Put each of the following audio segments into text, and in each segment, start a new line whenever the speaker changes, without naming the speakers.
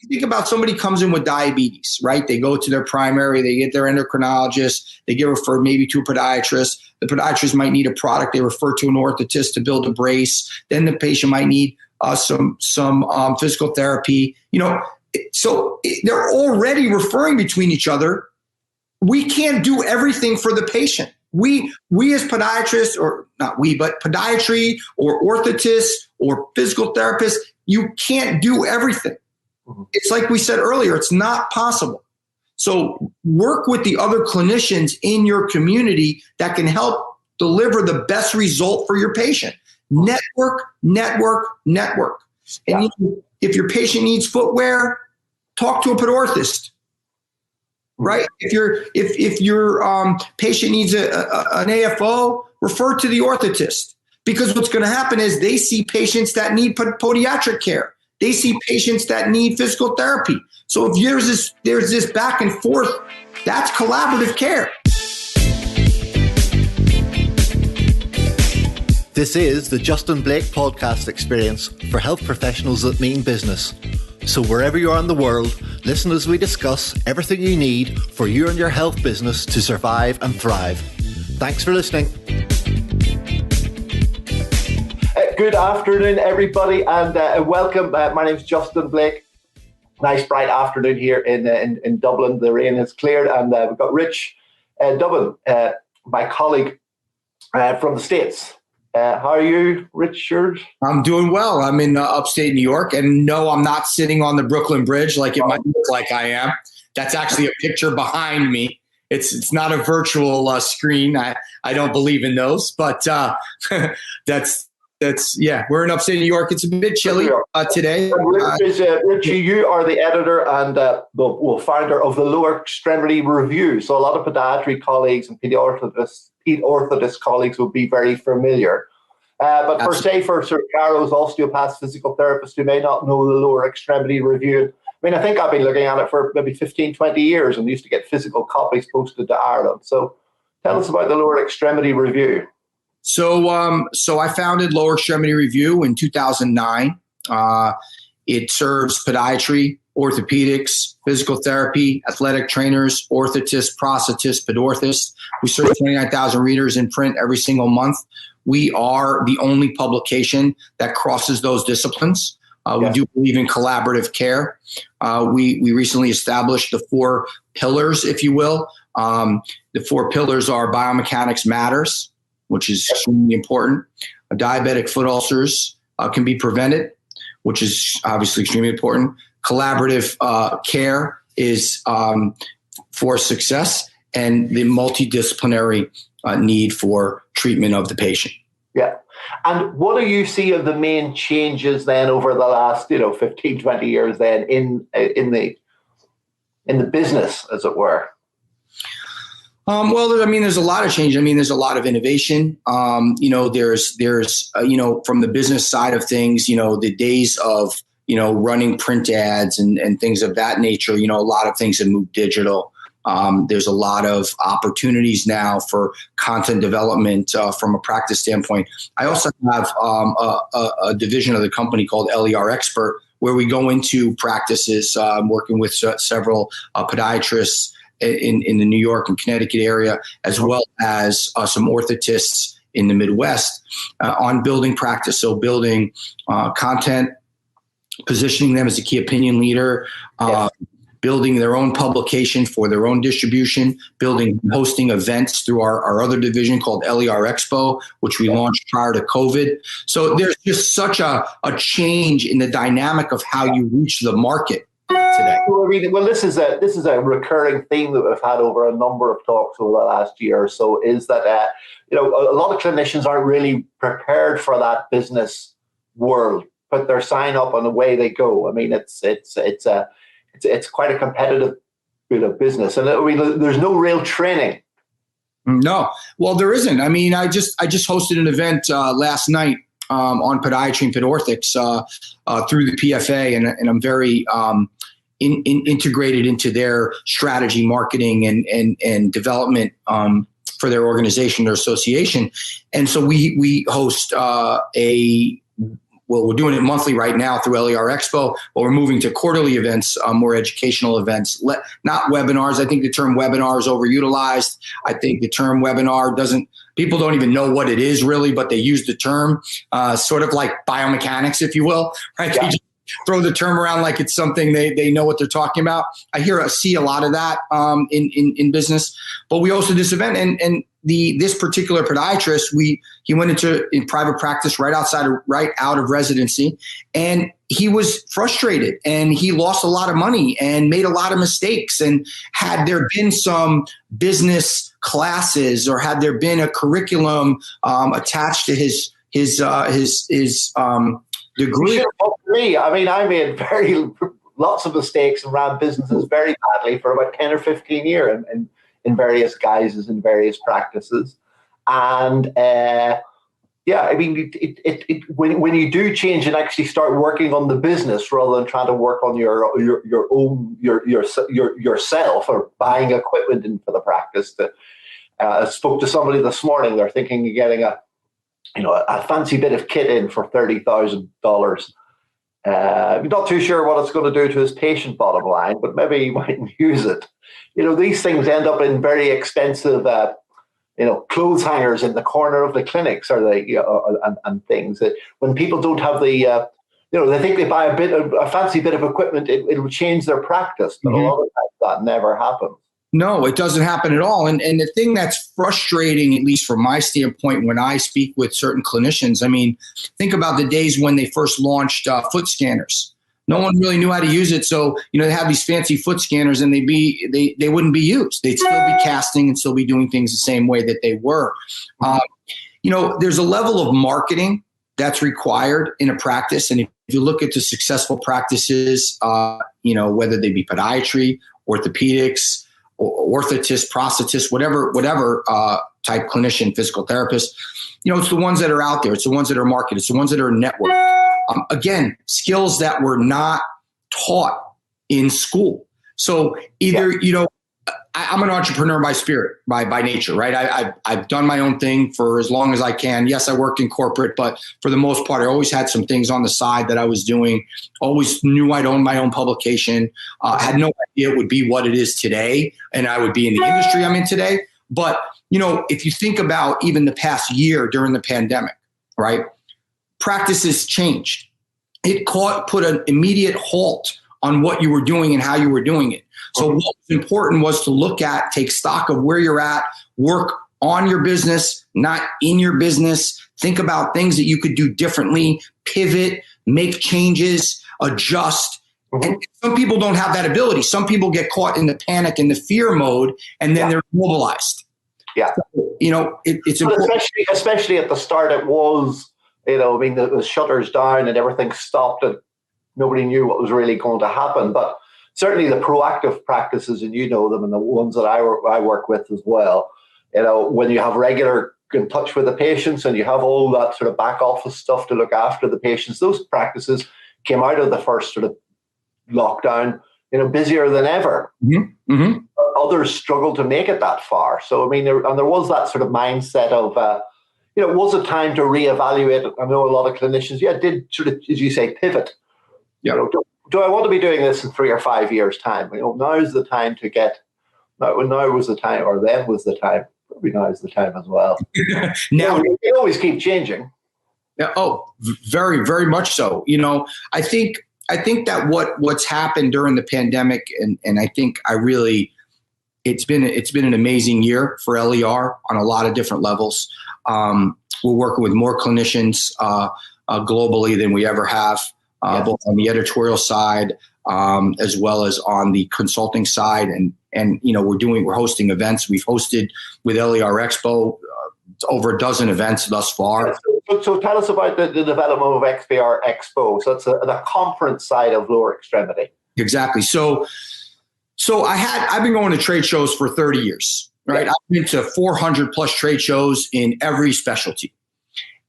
you think about somebody comes in with diabetes, right? They go to their primary, they get their endocrinologist, they get referred maybe to a podiatrist. The podiatrist might need a product. They refer to an orthotist to build a brace. Then the patient might need some physical therapy. So they're already referring between each other. We can't do everything for the patient. We as podiatrists, or not we, but podiatry or orthotists or physical therapists, you can't do everything. Mm-hmm. It's like we said earlier, it's not possible. So work with the other clinicians in your community that can help deliver the best result for your patient. Network. And if your patient needs footwear, talk to a podorthist. Right? If your patient needs an AFO, refer to the orthotist. Because what's going to happen is they see patients that need podiatric care. They see patients that need physical therapy. So if there's this back and forth, that's collaborative care.
This is the Justin Blake podcast experience for health professionals that mean business. So wherever you are in the world, listen as we discuss everything you need for you and your health business to survive and thrive. Thanks for listening.
Good afternoon, everybody, and welcome. My name is Justin Blake. Nice bright afternoon here in Dublin. The rain has cleared, and we've got Rich Dubin, my colleague from the States. How are you, Richard?
I'm doing well. I'm in upstate New York, and no, I'm not sitting on the Brooklyn Bridge like it might look like I am. That's actually a picture behind me. It's not a virtual screen. I don't believe in those, but yeah. We're in upstate New York. It's a bit chilly today.
Richie, you are the editor and founder of the Lower Extremity Review. So a lot of podiatry colleagues and orthotist colleagues will be very familiar. But for Sir Carol's osteopaths, physical therapists who may not know the Lower Extremity Review, I think I've been looking at it for maybe 15, 20 years and used to get physical copies posted to Ireland. So tell us about the Lower Extremity Review.
So I founded Lower Extremity Review in 2009. It serves podiatry, orthopedics, physical therapy, athletic trainers, orthotists, prosthetists, podorthists. We serve 29,000 readers in print every single month. We are the only publication that crosses those disciplines. We do believe in collaborative care. We recently established the 4 pillars, if you will. The 4 pillars are biomechanics matters, which is extremely important. Diabetic foot ulcers can be prevented, which is obviously extremely important. Collaborative care is for success, and the multidisciplinary need for treatment of the patient.
Yeah. And what do you see of the main changes then over the last 15, 20 years then in the business, as it were?
Well, there's a lot of change. There's a lot of innovation. There's from the business side of things, the days of, running print ads and things of that nature, a lot of things have moved digital. There's a lot of opportunities now for content development from a practice standpoint. I also have a division of the company called LER Expert, where we go into practices. I'm working with several podiatrists in the New York and Connecticut area, as well as some orthotists in the Midwest on building practice. So building content, positioning them as a key opinion leader, building their own publication for their own distribution, hosting events through our other division called LER Expo, which we launched prior to COVID. So there's just such a change in the dynamic of how you reach the market today.
Well, this is a recurring theme that we've had over a number of talks over the last year or so, is that a lot of clinicians aren't really prepared for that business world, put their sign up and away they go. It's quite a competitive business, and there's no real training.
No, well, there isn't. I just hosted an event last night on podiatry and podorthics through the PFA, and I'm very integrated into their strategy, marketing, and development for their organization, their association. And so we host we're doing it monthly right now through LER Expo, but we're moving to quarterly events, more educational events, not webinars. I think the term webinar is overutilized. I think the term webinar people don't even know what it is really, but they use the term sort of like biomechanics, if you will, right?
Yeah.
They just throw the term around like it's something they know what they're talking about. I see a lot of that in business, but we hosted this event and this particular podiatrist, he went in private practice right out of residency, and he was frustrated and he lost a lot of money and made a lot of mistakes. And had there been some business classes or had there been a curriculum attached to his degree?
Me, I mean, I made lots of mistakes and ran businesses very badly for about 10 or 15 years in various guises and various practices. And I mean, when you do change and actually start working on the business rather than trying to work on yourself or buying equipment in for the practice. I spoke to somebody this morning. They're thinking of getting a fancy bit of kit in for $30,000. I'm not too sure what it's going to do to his patient bottom line, but maybe he might use it. These things end up in very expensive, clothes hangers in the corner of the clinics, and things that when people don't have the, they think they buy a fancy bit of equipment, it will change their practice, but a lot of times that never happens.
No, it doesn't happen at all. And the thing that's frustrating, at least from my standpoint, when I speak with certain clinicians, I mean, think about the days when they first launched foot scanners. No one really knew how to use it. So, they have these fancy foot scanners and they wouldn't be used. They'd still be casting and still be doing things the same way that they were. There's a level of marketing that's required in a practice. And if you look at the successful practices, whether they be podiatry, orthopedics, orthotist, prosthetist, whatever type clinician, physical therapist, it's the ones that are out there. It's the ones that are marketed. It's the ones that are networked. Again, skills that were not taught in school. So either, I'm an entrepreneur by spirit, by nature, right? I've done my own thing for as long as I can. Yes, I worked in corporate, but for the most part, I always had some things on the side that I was doing. Always knew I'd own my own publication. Had no idea it would be what it is today, and I would be in the industry I'm in today. But, if you think about even the past year during the pandemic, right? Practices changed. It put an immediate halt on what you were doing and how you were doing it. So what was important was to take stock of where you're at, work on your business, not in your business. Think about things that you could do differently, pivot, make changes, adjust. Mm-hmm. And some people don't have that ability. Some people get caught in the panic and the fear mode, and then they're mobilized.
Yeah.
So, it's important.
Especially at the start, it was, the shutters down and everything stopped and nobody knew what was really going to happen. But certainly the proactive practices, and them, and the ones that I work with as well, when you have regular in touch with the patients and you have all that sort of back office stuff to look after the patients, those practices came out of the first sort of lockdown, busier than ever. Mm-hmm. Mm-hmm. Others struggled to make it that far. So, there was that sort of mindset of, it was a time to reevaluate. I know a lot of clinicians, did sort of, as you say, pivot. Yeah. Do I want to be doing this in 3 or 5 years' time? Now is the time to get. Now was the time, or then was the time. Probably now is the time as well. Now you always keep changing.
Yeah. Oh, very, very much so. I think that what's happened during the pandemic, and I think it's been an amazing year for LER on a lot of different levels. We're working with more clinicians globally than we ever have. Both on the editorial side, as well as on the consulting side. And we're hosting events. We've hosted with LER Expo over a dozen events thus far.
So tell us about the development of LER Expo. So it's the conference side of Lower Extremity.
Exactly. So I've been going to trade shows for 30 years, right? Yeah. I've been to 400 plus trade shows in every specialty.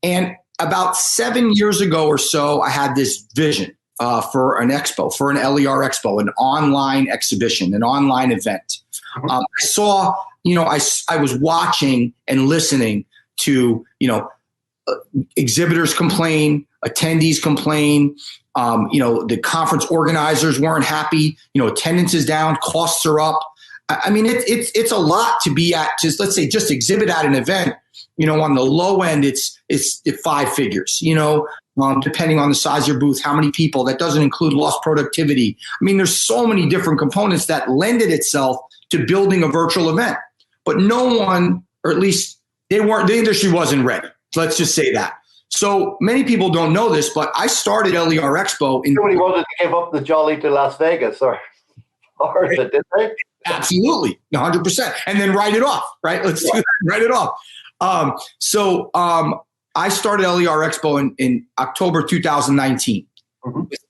And about 7 years ago or so, I had this vision for an expo, for an LER Expo, an online exhibition, an online event. I saw, I was watching and listening to, exhibitors complain, attendees complain. The conference organizers weren't happy. Attendance is down, costs are up. I mean, it's a lot to be at. Let's say exhibit at an event. On the low end, it's 5 figures. Depending on the size of your booth, how many people. That doesn't include lost productivity. I mean, there's so many different components that lended itself to building a virtual event. But no one, or at least the industry wasn't ready. Let's just say that. So many people don't know this, but I started LER Expo.
Nobody wanted to give up the jolly to Las Vegas, or did they?
Absolutely, 100%. And then write it off, right? Let's do that, write it off. I started LER Expo in October 2019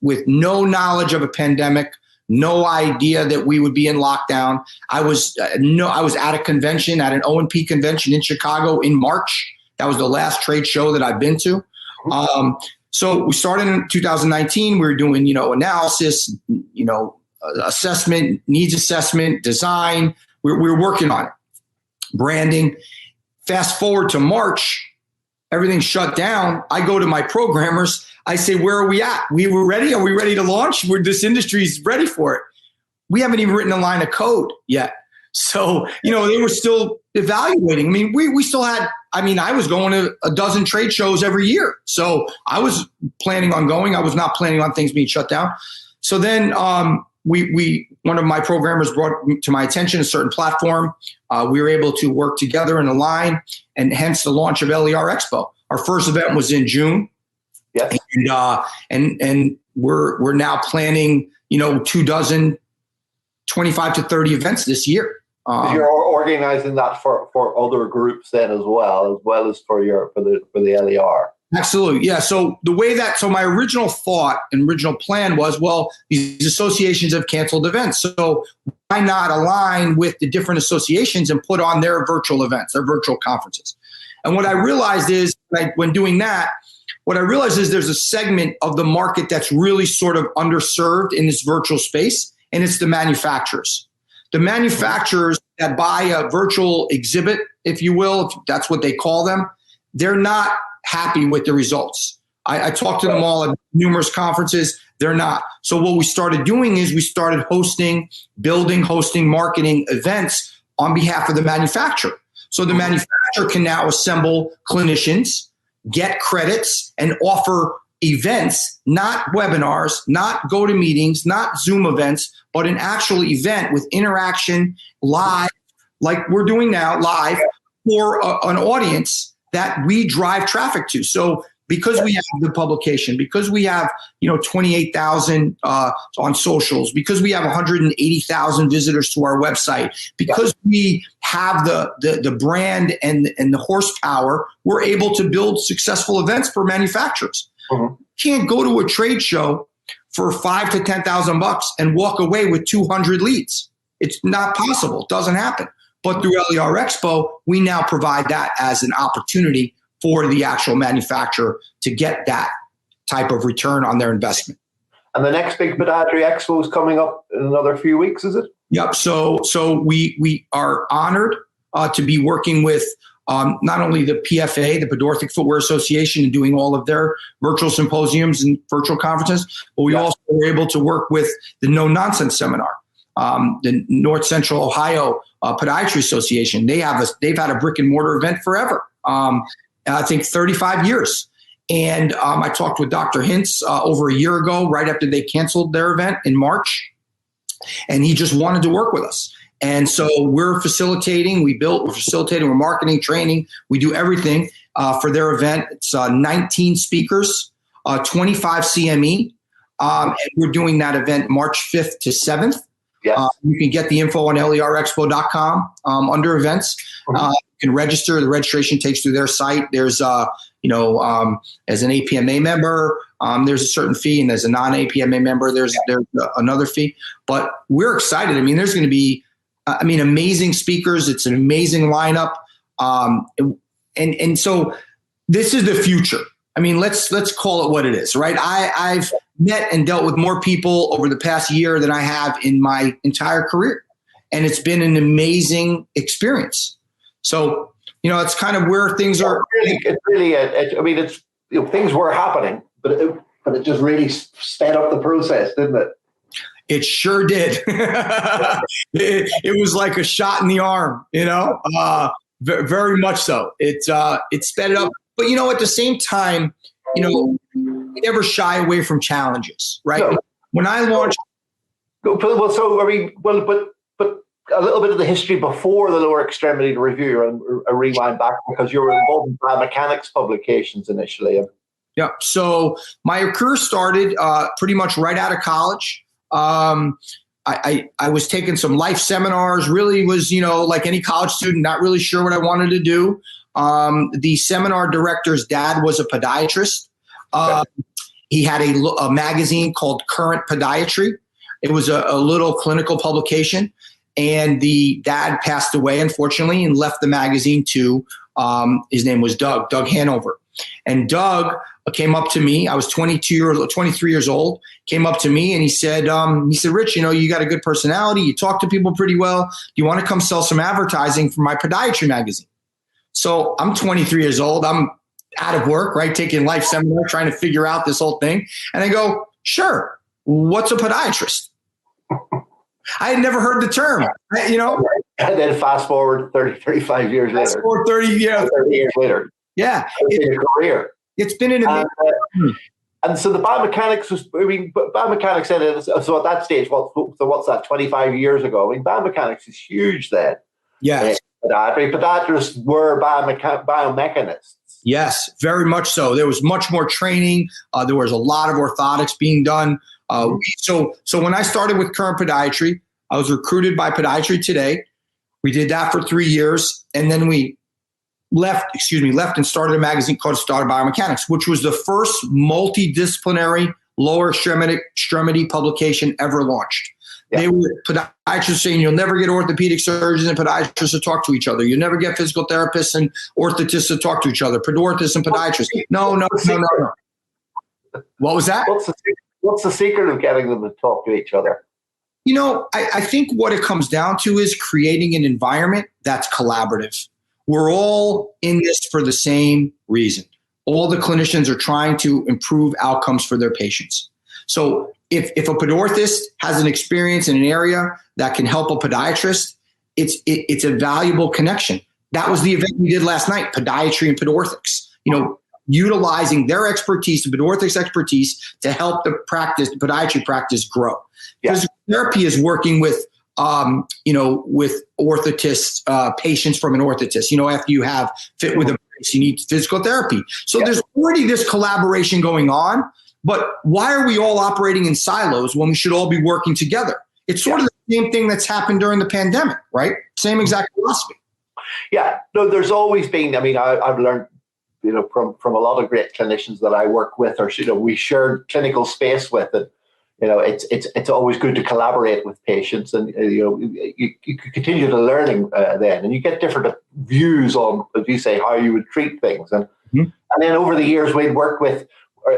with no knowledge of a pandemic, no idea that we would be in lockdown. I was at a convention, at an O&P convention in Chicago in March. That was the last trade show that I've been to. So we started in 2019. We were doing, analysis, assessment, needs assessment, design. We were working on it. Branding. Fast forward to March, everything's shut down. I go to my programmers. I say, where are we at? We were ready. Are we ready to launch? This industry's ready for it. We haven't even written a line of code yet. So, they were still evaluating. I mean, we still had, I was going to a dozen trade shows every year. So I was planning on going. I was not planning on things being shut down. So then one of my programmers brought to my attention a certain platform. We were able to work together and align, and hence the launch of LER Expo. Our first event was in June.
Yes.
And we're now planning, 24, 25 to 30 events this year.
You're organizing that for other groups then as well as for the LER.
Absolutely. Yeah. So my original thought and original plan was, these associations have canceled events. So why not align with the different associations and put on their virtual events, their virtual conferences? And what I realized is, when doing that, there's a segment of the market that's really sort of underserved in this virtual space, and it's the manufacturers. The manufacturers that buy a virtual exhibit, if you will, if that's what they call them, they're not happy with the results. I talked to them all at numerous conferences. They're not. So what we started doing is we started hosting, marketing events on behalf of the manufacturer. So the manufacturer can now assemble clinicians, get credits, and offer events, not webinars, not GoToMeetings, not Zoom events, but an actual event with interaction live, like we're doing now, live for an audience that we drive traffic to. So because we have the publication, because we have 28,000 on socials, because we have 180,000 visitors to our website, because we have the brand and the horsepower, we're able to build successful events for manufacturers. You can't go to a trade show for $5,000 to $10,000 and walk away with 200 leads. It's not possible. It doesn't happen. But through LER Expo, we now provide that as an opportunity for the actual manufacturer to get that type of return on their investment.
And the next big podiatry expo is coming up in another few weeks, is it?
Yep. So we are honored to be working with not only the PFA, the Podorthic Footwear Association, and doing all of their virtual symposiums and virtual conferences, but we also were able to work with the No Nonsense Seminar, the North Central Ohio Podiatry Association. They've had a brick and mortar event forever. I think 35 years. And I talked with Dr. Hintz over a year ago, right after they canceled their event in March. And he just wanted to work with us. And so we're facilitating, we're marketing, training. We do everything for their event. It's 19 speakers, 25 CME. And we're doing that event March 5th to 7th.
Yes.
You can get the info on lerexpo.com under events. You can register. The registration takes through their site. There's, as an APMA member, there's a certain fee, and there's a non-APMA member, there's another fee. But we're excited. I mean, there's going to be, amazing speakers. It's an amazing lineup. And so this is the future. I mean, let's call it what it is, right? I've met and dealt with more people over the past year than I have in my entire career. And it's been an amazing experience. So, it's kind of where things are.
Things were happening, but it just really sped up the process, didn't it?
It sure did. it was like a shot in the arm, very much so. It sped it up. But, at the same time, you never shy away from challenges, right? No. When I launched.
But a little bit of the history before the Lower Extremity review and a rewind back, because you were involved in biomechanics publications initially.
Yeah. So my career started pretty much right out of college. I was taking some life seminars, really was, like any college student, not really sure what I wanted to do. The seminar director's dad was a podiatrist. He had a magazine called Current Podiatry. It was a little clinical publication, and the dad passed away, unfortunately, and left the magazine to, his name was Doug Hanover. And Doug came up to me. I was 23 years old, came up to me and he said, Rich, you got a good personality. You talk to people pretty well. Do you want to come sell some advertising for my podiatry magazine? So I'm 23 years old. I'm out of work, right? Taking life seminar, trying to figure out this whole thing. And I go, sure. What's a podiatrist? I had never heard the term,
And then fast forward 35 years later.
Fast forward 30
years later.
Yeah.
It's been a career.
It's been an amazing.
And so the biomechanics biomechanics, so at that stage, what's that, 25 years ago? Biomechanics is huge then.
Yes.
Podiatrists were biomechanists.
Yes, very much so. There was much more training. There was a lot of orthotics being done. So when I started with Current Podiatry, I was recruited by Podiatry Today. We did that for 3 years, and then we left and started a magazine called Started Biomechanics, which was the first multidisciplinary lower extremity publication ever launched. Yeah. They were podiatrists saying you'll never get orthopedic surgeons and podiatrists to talk to each other. You'll never get physical therapists and orthotists to talk to each other. Podorthists and podiatrists. No. What was that?
What's the secret of getting them to talk to each other?
I think what it comes down to is creating an environment that's collaborative. We're all in this for the same reason. All the clinicians are trying to improve outcomes for their patients. So if a podorthist has an experience in an area that can help a podiatrist, it's a valuable connection. That was the event we did last night, podiatry and podorthics. Utilizing their expertise, the podorthics expertise, to help the podiatry practice grow. Yeah. Physical therapy is working with with orthotists, patients from an orthotist. After you have fit with a brace, you need physical therapy. So there's already this collaboration going on, but why are we all operating in silos when we should all be working together? It's sort of the same thing that's happened during the pandemic, right? Same exact philosophy. Yeah,
no, there's always been, I've learned, from a lot of great clinicians that I work with, or, we share clinical space with, and, it's always good to collaborate with patients, and you continue the learning then, and you get different views on, as you say, how you would treat things, and and then over the years we'd work with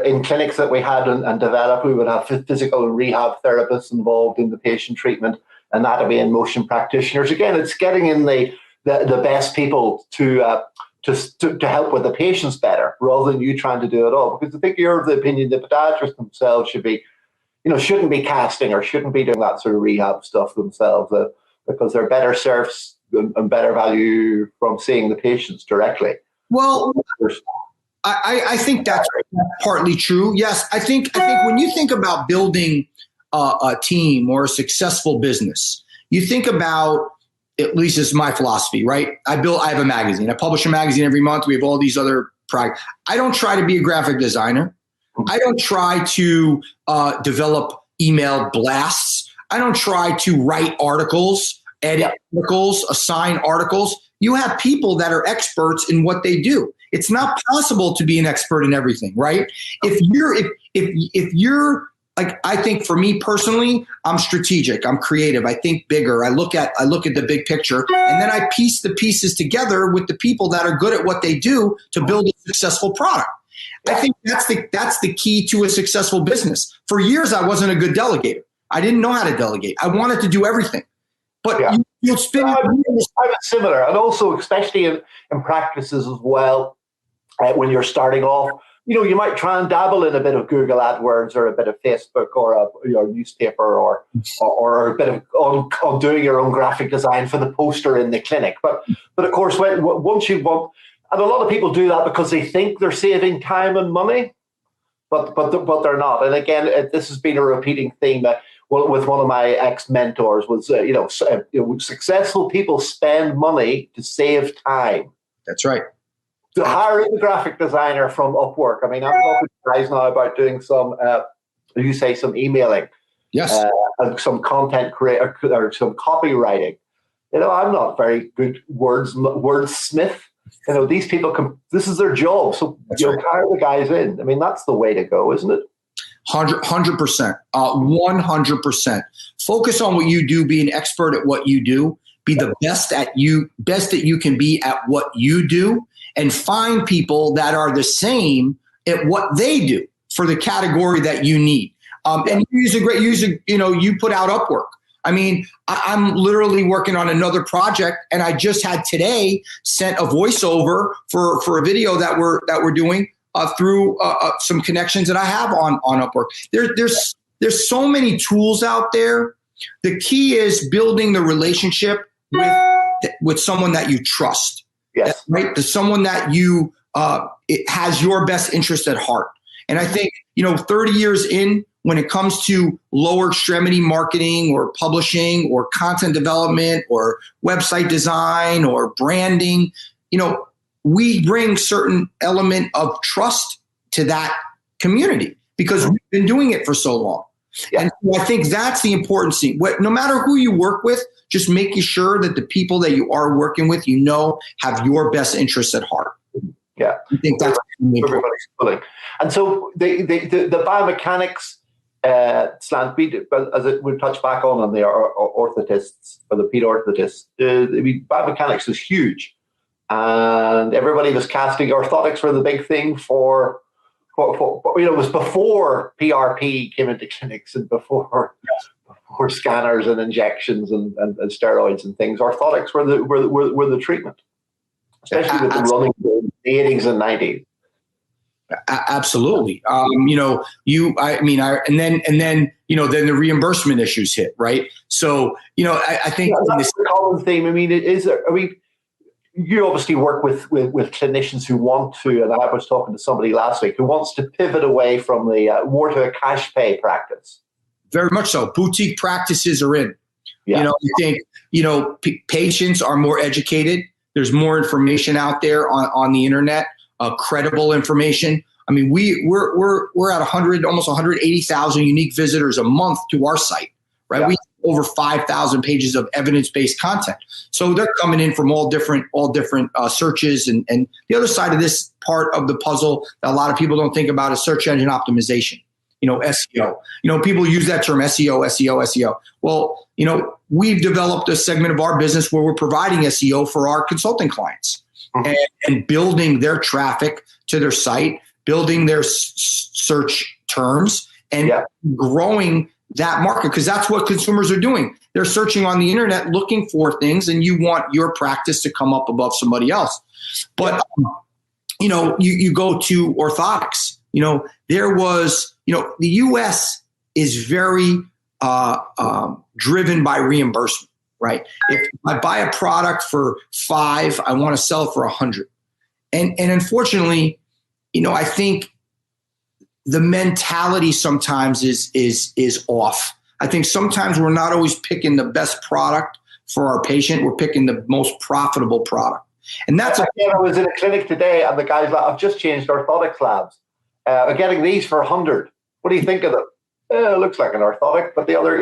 in clinics that we had and develop. We would have physical and rehab therapists involved in the patient treatment, anatomy and motion practitioners. Again, it's getting in the best people to help with the patients better, rather than you trying to do it all. Because I think you're of the opinion that podiatrists themselves shouldn't be casting or shouldn't be doing that sort of rehab stuff themselves, because they're better served and better value from seeing the patients directly.
Well, I think that's partly true. Yes, I think when you think about building a team or a successful business, you think about, at least it's my philosophy, right? I have a magazine. I publish a magazine every month. We have all these other products. I don't try to be a graphic designer. I don't try to develop email blasts. I don't try to write articles, edit articles, assign articles. You have people that are experts in what they do. It's not possible to be an expert in everything, right? If you're like, I think for me personally, I'm strategic. I'm creative. I think bigger. I look at the big picture, and then I piece the pieces together with the people that are good at what they do to build a successful product. I think that's the key to a successful business. For years, I wasn't a good delegator. I didn't know how to delegate. I wanted to do everything. But you'll spend
I'm similar, and also especially in practices as well, when you're starting off, you might try and dabble in a bit of Google AdWords or a bit of Facebook or a newspaper or a bit of on doing your own graphic design for the poster in the clinic. But of course, once you want, and a lot of people do that because they think they're saving time and money, but they're not. And again, this has been a repeating theme with one of my ex-mentors was, successful people spend money to save time.
That's right.
To hire a graphic designer from Upwork. I mean, I'm talking to guys now about doing some emailing.
Yes.
And some content or some copywriting. I'm not very good wordsmith. These people this is their job. So, hire the guys in. I mean, that's the way to go, isn't it?
100%. 100%. Focus on what you do. Be an expert at what you do. Be the best that you can be at what you do. And find people that are the same at what they do for the category that you need. And you put out Upwork. I mean, I'm literally working on another project, and I just had today sent a voiceover for a video that we're doing through some connections that I have on Upwork. There's so many tools out there. The key is building the relationship with someone that you trust.
Yes.
Right. To someone that you it has your best interest at heart. And I think, 30 years in, when it comes to lower extremity marketing or publishing or content development or website design or branding, we bring certain element of trust to that community because we've been doing it for so long. Yeah. And so I think that's the important thing. No matter who you work with, just making sure that the people that you are working with, have your best interests at heart.
Yeah,
I think that's
everybody's pulling. And so the biomechanics slant, as we'll touch back on the orthotists or the pediatrists, biomechanics is huge, and everybody was casting orthotics were the big thing for it was before PRP came into clinics and before scanners and injections and steroids and things. Orthotics were the treatment, especially with the running in the 80s and 90s.
Absolutely. Then the reimbursement issues hit, right? So, I think
that's the common theme. I mean, you obviously work with clinicians who want to, and I was talking to somebody last week who wants to pivot away from more to a cash pay practice.
Very much so. Boutique practices are in.
Yeah.
I think, patients are more educated. There's more information out there on the internet, credible information. I mean, we're at 100, almost 180,000 unique visitors a month to our site, right? Yeah. We have over 5,000 pages of evidence-based content. So they're coming in from all different searches. And the other side of this part of the puzzle that a lot of people don't think about is search engine optimization. SEO. People use that term SEO. Well, we've developed a segment of our business where we're providing SEO for our consulting clients and building their traffic to their site, building their search terms, and growing that market, because that's what consumers are doing. They're searching on the internet looking for things, and you want your practice to come up above somebody else. But, you go to orthotics. There was, the U.S. is very driven by reimbursement, right? If I buy a product for $5, I want to sell it for $100. And unfortunately, I think the mentality sometimes is off. I think sometimes we're not always picking the best product for our patient. We're picking the most profitable product. And that's
I was in a clinic today, and the guy's like, I've just changed orthotic slabs. I'm getting these for $100. What do you think of them? It looks like an orthotic, but the other,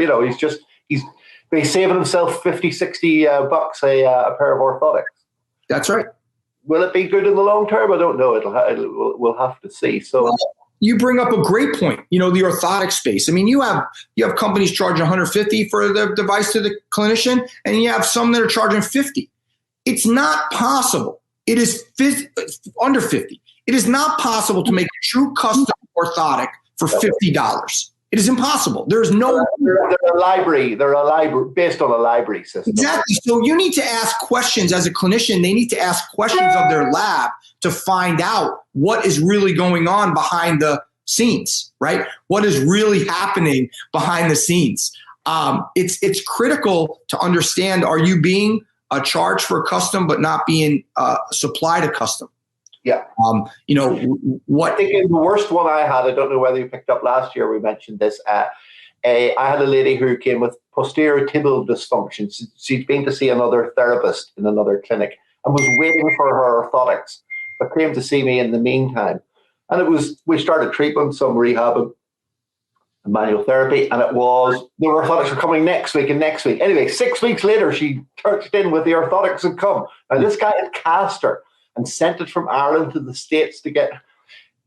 he's saving himself 50, 60 bucks a pair of orthotics.
That's right.
Will it be good in the long term? I don't know. We'll have to see. So.
Well, you bring up a great point. The orthotic space. I mean, you have companies charging $150 for the device to the clinician, and you have some that are charging $50. It's not possible. It is under $50. It is not possible to make a true custom orthotic for $50. It is impossible. There's no.
They're a library. They're a library based on a library system.
Exactly. So you need to ask questions as a clinician. They need to ask questions of their lab to find out what is really going on behind the scenes, right? What is really happening behind the scenes? It's critical to understand: are you being charged for custom, but not being supplied a custom?
Yeah.
What?
I think the worst one I had, I don't know whether you picked up last year, we mentioned this. I had a lady who came with posterior tibial dysfunction. She'd been to see another therapist in another clinic and was waiting for her orthotics, but came to see me in the meantime. And we started treatment, some rehab and manual therapy, and the orthotics were coming next week and next week. Anyway, 6 weeks later, she touched in with the orthotics had come. And this guy had cast her and sent it from Ireland to the States to get.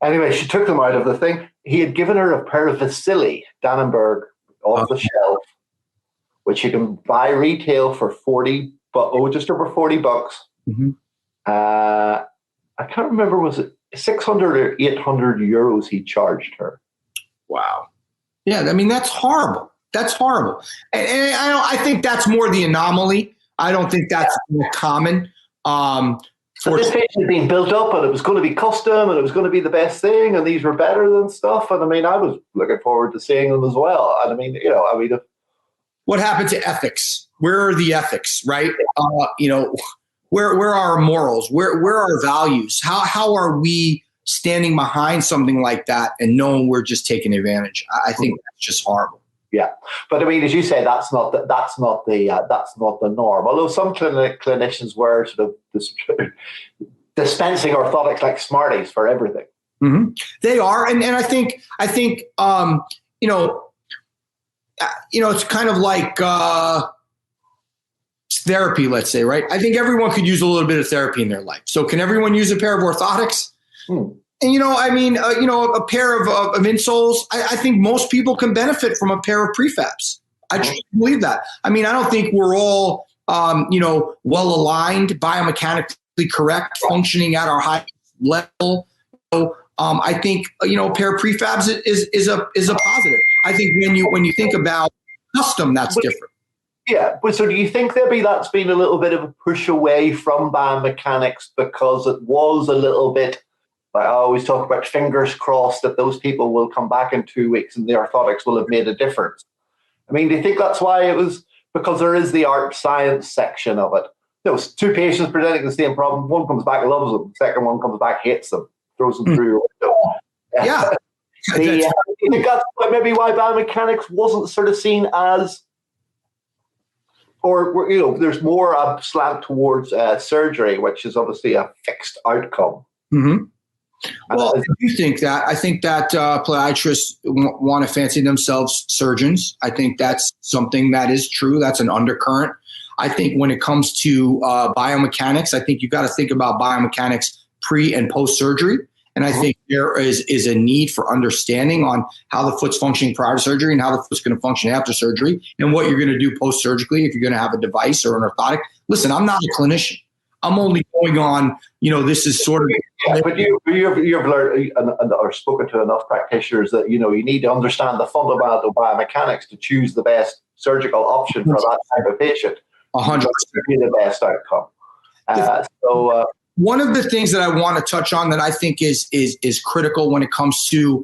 Anyway, she took them out of the thing. He had given her a pair of Vasili Dannenberg off the shelf, which you can buy retail for just over $40.
Mm-hmm.
I can't remember, was it 600 or 800 euros he charged her?
Wow. Yeah, I mean, that's horrible. That's horrible. And I think that's more the anomaly. I don't think that's more common.
So this patient had been built up, and it was going to be custom, and it was going to be the best thing, and these were better than stuff. And I mean, I was looking forward to seeing them as well. And I mean,
what happened to ethics? Where are the ethics, right? Where are our morals? Where are our values? How are we standing behind something like that and knowing we're just taking advantage? I think that's just horrible.
Yeah, but I mean, as you say, that's not the norm. Although some clinicians were sort of dispensing orthotics like Smarties for everything.
Mm-hmm. They are, and I think it's kind of like therapy. Let's say, right? I think everyone could use a little bit of therapy in their life. So, can everyone use a pair of orthotics? And, a pair of insoles, I think most people can benefit from a pair of prefabs. I truly believe that. I mean, I don't think we're all, well-aligned, biomechanically correct, functioning at our high level. So I think, a pair of prefabs is a positive. I think when you think about custom, that's different.
Yeah, but so do you think that's been a little bit of a push away from biomechanics because it was a little bit, I always talk about fingers crossed that those people will come back in 2 weeks and the orthotics will have made a difference. I mean, do you think that's why it was, because there is the art science section of it? There was two patients presenting the same problem. One comes back, loves them. The second one comes back, hates them, throws them through your window.
Yeah.
Do you think that's maybe why biomechanics wasn't sort of seen as, or, there's more a slant towards surgery, which is obviously a fixed outcome.
Mm-hmm. Well, I do think that. I think that podiatrists want to fancy themselves surgeons. I think that's something that is true. That's an undercurrent. I think when it comes to biomechanics, I think you've got to think about biomechanics pre and post surgery. And I think there is a need for understanding on how the foot's functioning prior to surgery and how the foot's going to function after surgery and what you're going to do post surgically if you're going to have a device or an orthotic. Listen, I'm not a clinician. I'm only going on, this is sort of.
Yeah, but you've learned or spoken to enough practitioners that, you need to understand the fundamental biomechanics to choose the best surgical option for that type of patient.
100%.
To be the best outcome.
One of the things that I want to touch on that I think is critical when it comes to,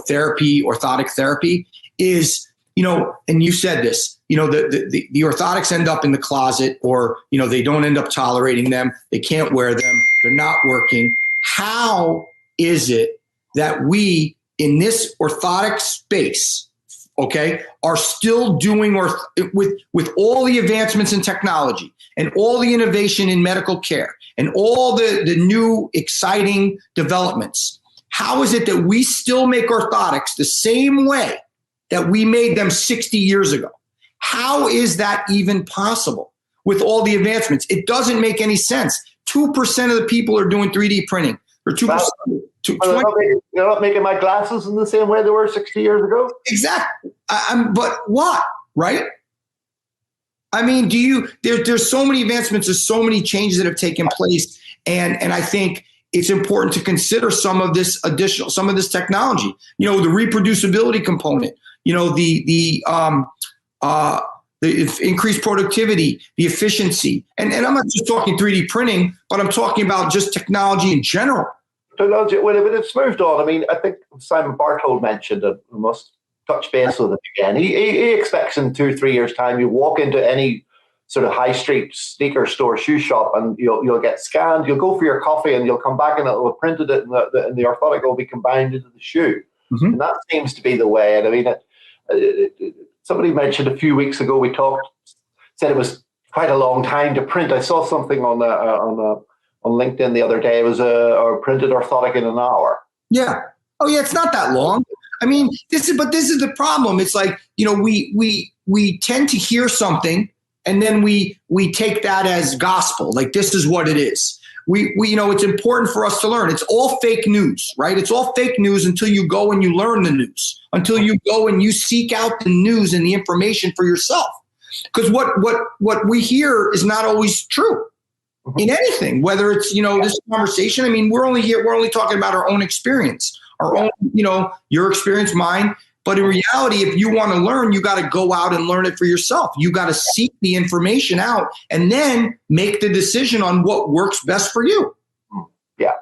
therapy, orthotic therapy is, and you said this, the orthotics end up in the closet or, they don't end up tolerating them. They can't wear them. They're not working. How is it that we in this orthotic space, are still doing with all the advancements in technology and all the innovation in medical care and all the new exciting developments? How is it that we still make orthotics the same way that we made them 60 years ago? How is that even possible with all the advancements? It doesn't make any sense. 2% of the people are doing 3D printing. Or 2%.
They're not making my glasses in the same way they were 60 years ago.
Exactly. But what, right? I mean, there's so many advancements, there's so many changes that have taken place. And I think it's important to consider some of this technology, the reproducibility component, the increased productivity, the efficiency. And I'm not just talking 3D printing, but I'm talking about just technology in general.
Technology, well, it's moved on. I mean, I think Simon Barthold mentioned that we must touch base with it again. He expects in 2-3 years' time, you walk into any sort of high street sneaker store, shoe shop, and you'll get scanned. You'll go for your coffee, and you'll come back, and it will have printed it, and the orthotic will be combined into the shoe. Mm-hmm. And that seems to be the way. And I mean, somebody mentioned a few weeks ago, said it was quite a long time to print. I saw something on LinkedIn the other day. It was a printed orthotic in an hour.
Yeah. Oh yeah, it's not that long. I mean, this is the problem. It's like, we tend to hear something, and then we take that as gospel. Like, this is what it is. We it's important for us to learn. It's all fake news, right? It's all fake news until you go and you learn the news, until you go and you seek out the news and the information for yourself. Because what we hear is not always true in anything, whether it's, this conversation. I mean, we're only talking about our own experience, our own, your experience, mine. But in reality, if you want to learn, you got to go out and learn it for yourself. You got to seek the information out and then make the decision on what works best for you.
Yeah.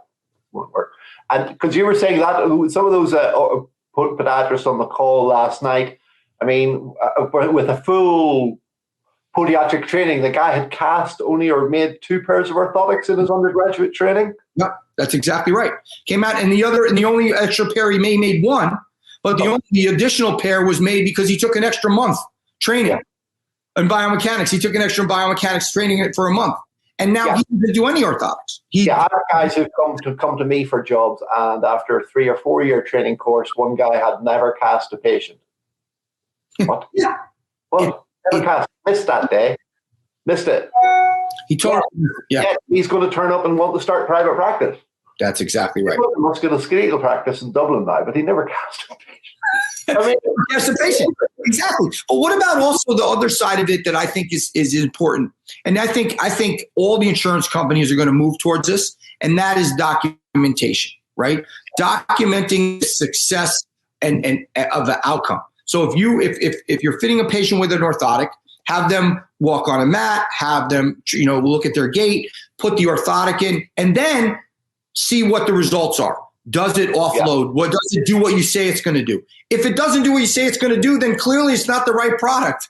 And because you were saying that some of those podiatrists on the call last night, I mean, with a full podiatric training, the guy had cast only or made 2 pairs of orthotics in his undergraduate training.
Yeah, that's exactly right. Came out, and the only extra pair he made 1. But the additional pair was made because he took an extra month training in biomechanics. He took an extra biomechanics training for a month. And now he doesn't do any orthotics.
I have guys who've come to me for jobs, and after a 3 or 4 year training course, one guy had never cast a patient. What?
Yeah.
Well, never cast. Missed that day. Missed it.
He told
he's going to turn up and want to start private practice.
That's exactly right.
He must get a musculoskeletal practice in Dublin now, but he never cast a patient. I mean,
yes, a patient. Exactly. But what about also the other side of it that I think is important? And I think all the insurance companies are going to move towards this, and that is documentation, right? Documenting success and of the outcome. So if you're fitting a patient with an orthotic, have them walk on a mat, have them look at their gait, put the orthotic in, and then see what the results are. Does it offload? What does it do what you say it's going to do? If it doesn't do what you say it's going to do, then clearly it's not the right product.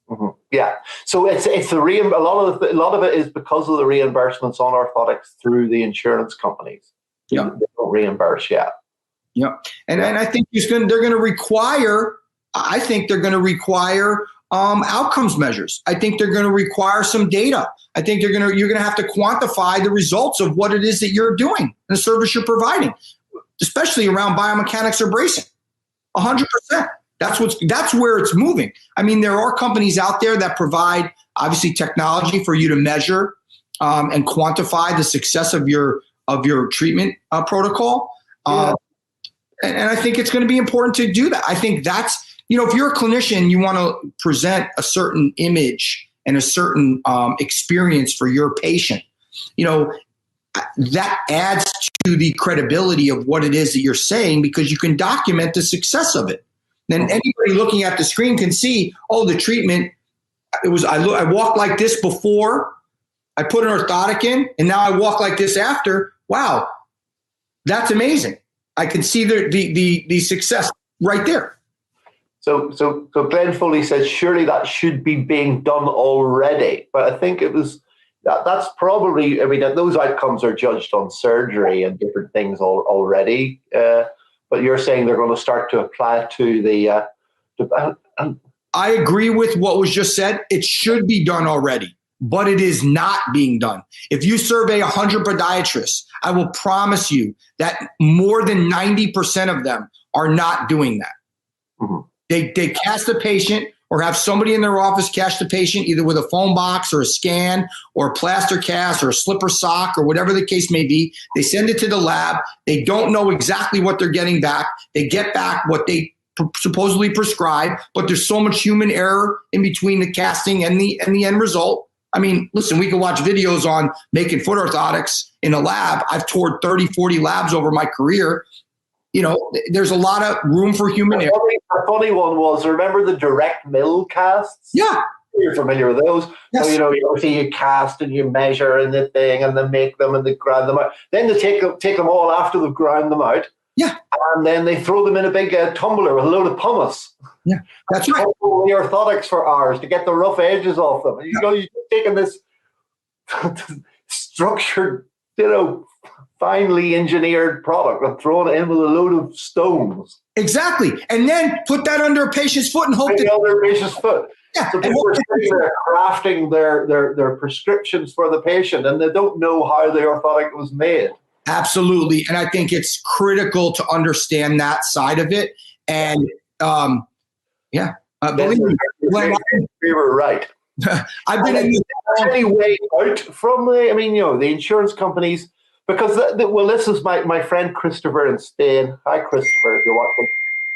Mm-hmm. Yeah. So it's a lot of it is because of the reimbursements on orthotics through the insurance companies.
Yeah.
They don't reimburse yet.
Yeah. And I think they're going to require outcomes measures. I think they're going to require some data. I think you're going to have to quantify the results of what it is that you're doing and the service you're providing, especially around biomechanics or bracing. 100%. That's where it's moving. I mean, there are companies out there that provide obviously technology for you to measure and quantify the success of your treatment protocol. And I think it's going to be important to do that. I think that's, if you're a clinician, you want to present a certain image and a certain experience for your patient, that adds to the credibility of what it is that you're saying, because you can document the success of it. Then anybody looking at the screen can see, the treatment, I walked like this before, I put an orthotic in, and now I walk like this after. Wow, that's amazing. I can see the success right there.
So Glenn Foley says, surely that should be being done already. But I think that's probably, those outcomes are judged on surgery and different things already. But you're saying they're going to start to apply to the...
I agree with what was just said. It should be done already, but it is not being done. If you survey 100 podiatrists, I will promise you that more than 90% of them are not doing that. Mm-hmm. They cast a patient or have somebody in their office cast a patient either with a foam box or a scan or a plaster cast or a slipper sock or whatever the case may be. They send it to the lab. They don't know exactly what they're getting back. They get back what they supposedly prescribe, but there's so much human error in between the casting and the end result. I mean, listen, we can watch videos on making foot orthotics in a lab. I've toured 30, 40 labs over my career. there's a lot of room for human error.
The funny one was, remember the direct mill casts?
Yeah.
You're familiar with those.
Yes.
So, you cast and you measure and the thing and they make them and they grind them out. Then they take them all after they've ground them out.
Yeah.
And then they throw them in a big tumbler with a load of pumice.
Yeah, that's right.
The orthotics for hours to get the rough edges off them. You're taking this structured, finely engineered product and throwing it in with a load of stones.
Exactly. And then put that under a patient's foot and hope that
under a patient's foot.
Yeah.
So people are sitting there crafting their prescriptions for the patient, and they don't know how the orthotic was made.
Absolutely. And I think it's critical to understand that side of it. And believe me,
we were right.
I've been in
any way out from the insurance companies, because this is my friend Christopher in Spain. Hi, Christopher, if you're watching.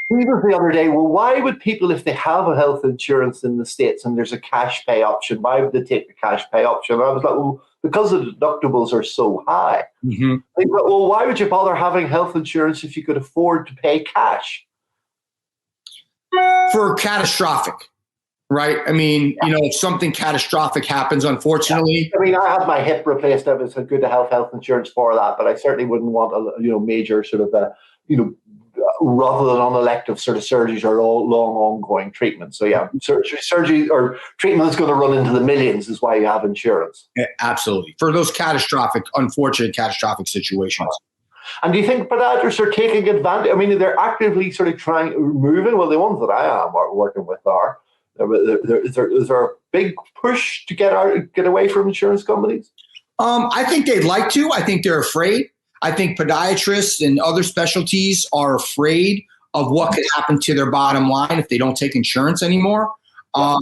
He was the other day, well, why would people, if they have a health insurance in the States and there's a cash pay option, why would they take the cash pay option? And I was like, well, because the deductibles are so high.
Mm-hmm.
Like, well, why would you bother having health insurance if you could afford to pay cash?
For catastrophic, right? I mean, if something catastrophic happens, unfortunately.
I mean, I had my hip replaced. I was good to have health insurance for that, but I certainly wouldn't want a major sort of rather than unelective sort of surgeries or long ongoing treatment. So surgery or treatment is going to run into the millions is why you have insurance.
Yeah, absolutely. For those unfortunate catastrophic situations.
And do you think podiatrists are taking advantage? I mean, they're actively sort of moving. Well, the ones that I am working with are. Is there a big push to get away from insurance companies?
I think they'd like to. I think they're afraid. I think podiatrists and other specialties are afraid of what could happen to their bottom line if they don't take insurance anymore. I've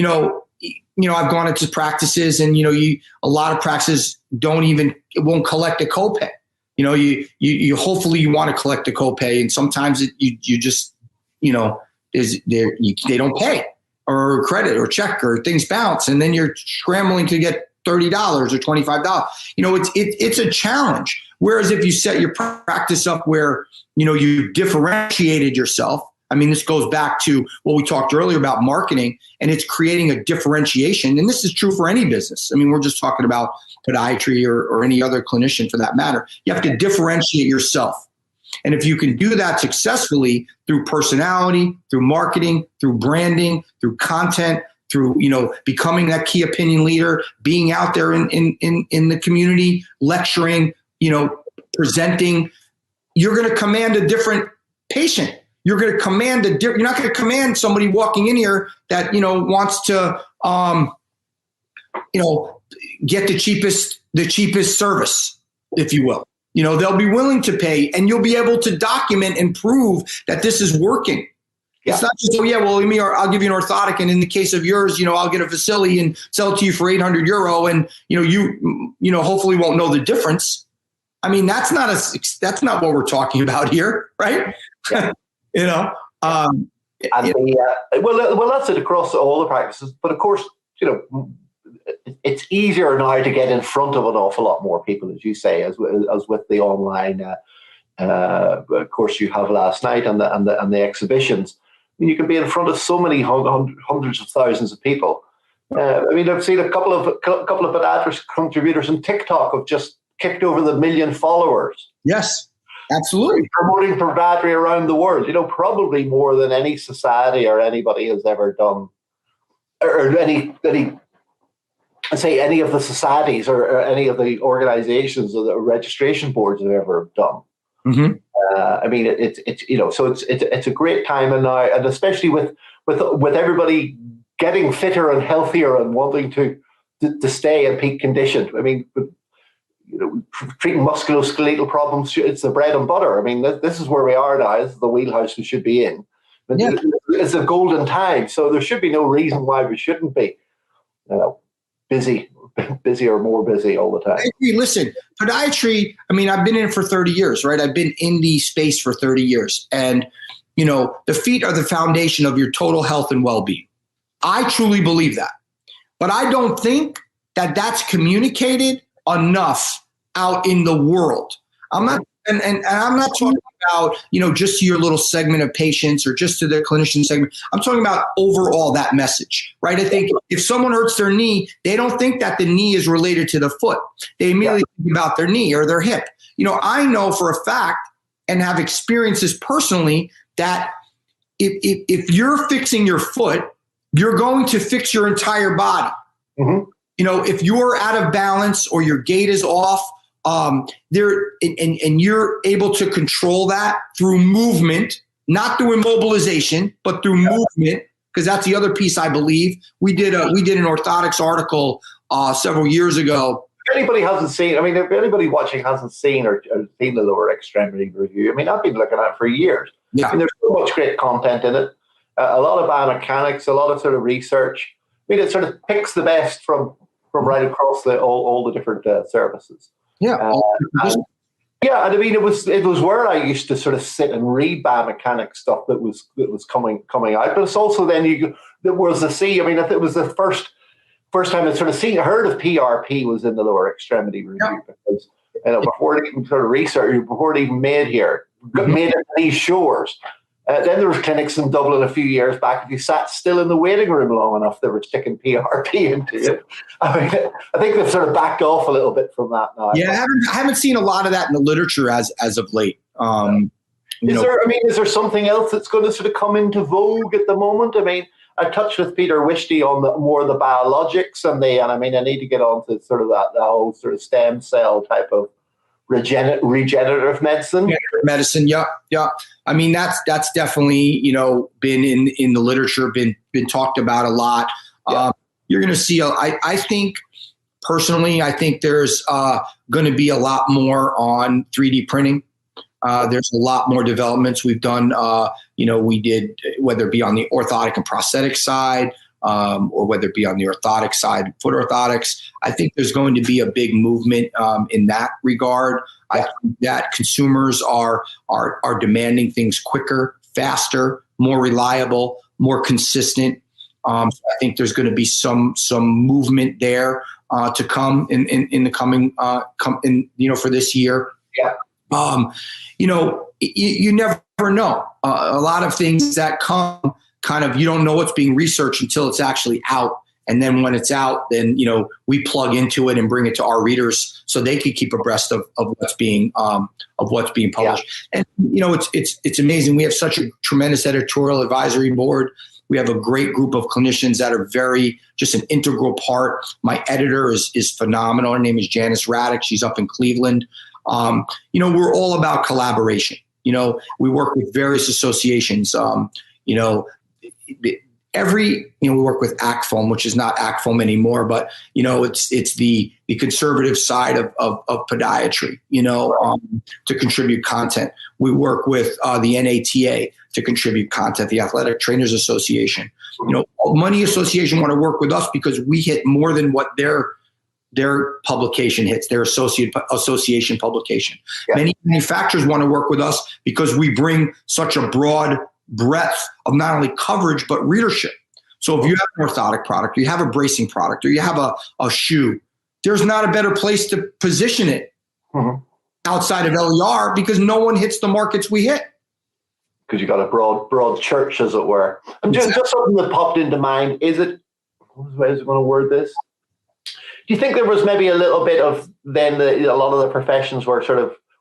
gone into practices, and a lot of practices won't collect a copay. You hopefully you want to collect a copay, and sometimes you just they don't pay, or credit or check, or things bounce, and then you're scrambling to get $30 or $25. It's a challenge. Whereas if you set your practice up where, you differentiated yourself, I mean, this goes back to what we talked earlier about marketing, and it's creating a differentiation. And this is true for any business. I mean, we're just talking about podiatry or any other clinician for that matter. You have to differentiate yourself. And if you can do that successfully through personality, through marketing, through branding, through content, through, becoming that key opinion leader, being out there in the community, lecturing, presenting, you're going to command a different patient. You're going to command you're not going to command somebody walking in here that, wants to, get the cheapest service, if you will. They'll be willing to pay, and you'll be able to document and prove that this is working. Yeah. It's not just, I'll give you an orthotic, and in the case of yours, I'll get a facility and sell it to you for €800, and you hopefully won't know the difference. I mean, that's not what we're talking about here, right? Yeah. Well,
that's it across all the practices. But of course, it's easier now to get in front of an awful lot more people, as you say, as with the online. Of course, you have last night and the exhibitions. I mean, you can be in front of so many hundreds of thousands of people. I've seen a couple of podiatrist contributors on TikTok have just kicked over the 1 million followers.
Yes, absolutely.
Promoting podiatry around the world, probably more than any society or anybody has ever done, or any of the societies or any of the organizations or the registration boards have ever done.
Mm-hmm.
It's a great time, and especially with everybody getting fitter and healthier and wanting to stay in peak condition. I mean, treating musculoskeletal problems, it's the bread and butter. I mean, this is where we are now. This is the wheelhouse we should be in. Yeah. It's a golden time, so there should be no reason why we shouldn't be busy or more busy all the time.
Listen, podiatry, I've been in it for 30 years, right? I've been in the space for 30 years. And, the feet are the foundation of your total health and well-being. I truly believe that. But I don't think that that's communicated enough out in the world. I'm not talking about, just to your little segment of patients or just to the clinician segment. I'm talking about overall that message, right? I think if someone hurts their knee, they don't think that the knee is related to the foot. They immediately think about their knee or their hip. I know for a fact and have experienced this personally that if you're fixing your foot, you're going to fix your entire body. Mm-hmm. If you're out of balance or your gait is off, and you're able to control that through movement, not through immobilization, but through movement, because that's the other piece I believe. We did an orthotics article several years ago.
If anybody hasn't seen, if anybody watching hasn't seen or seen the Lower Extremity review, I've been looking at it for years.
Yeah.
There's so much great content in it. A lot of biomechanics, a lot of sort of research. It sort of picks the best from right across all the different services.
Yeah.
It was where I used to sort of sit and read biomechanics stuff that was coming out. But it's also then there was it was the first time I sort of heard of PRP was in the Lower Extremity review, because before it even sort of research, before it even made it these shores. Then there was clinics in Dublin a few years back. If you sat still in the waiting room long enough, they were sticking PRP into you. I think they've sort of backed off a little bit from that now.
Yeah, I haven't seen a lot of that in the literature as of late.
Is there something else that's going to sort of come into vogue at the moment? I touched with Peter Wisty on more of the biologics and I need to get on to sort of that whole sort of stem cell type of regenerative medicine.
Medicine, yeah. That's definitely been in the literature, been talked about a lot. Yeah. You're going to see. I think personally, there's going to be a lot more on 3D printing. There's a lot more developments we've done. We did, whether it be on the orthotic and prosthetic side, or whether it be on the orthotic side, foot orthotics. I think there's going to be a big movement in that regard. I think that consumers are demanding things quicker, faster, more reliable, more consistent. So I think there's going to be some movement there to come in the coming for this year.
Yeah.
You never know. A lot of things that come kind of, you don't know what's being researched until it's actually out. And then when it's out, then, we plug into it and bring it to our readers so they can keep abreast of what's being published. Yeah. And, it's amazing. We have such a tremendous editorial advisory board. We have a great group of clinicians that are just an integral part. My editor is phenomenal. Her name is Janice Raddick. She's up in Cleveland. We're all about collaboration. We work with various associations. We work with ACFOAM, which is not ACFOAM anymore, but it's the conservative side of podiatry, to contribute content. We work with the NATA to contribute content, the Athletic Trainers Association. Many associations want to work with us because we hit more than what their publication hits, their association publication. Yeah. Many manufacturers want to work with us because we bring such a broad breadth of not only coverage, but readership. So if you have an orthotic product, or you have a bracing product, or you have a shoe, there's not a better place to position it outside of LER because no one hits the markets we hit.
Because you got a broad church, as it were. And just something that popped into mind, is it, how is it going to word this? Do you think there was maybe a little bit of then a lot of the professions weren't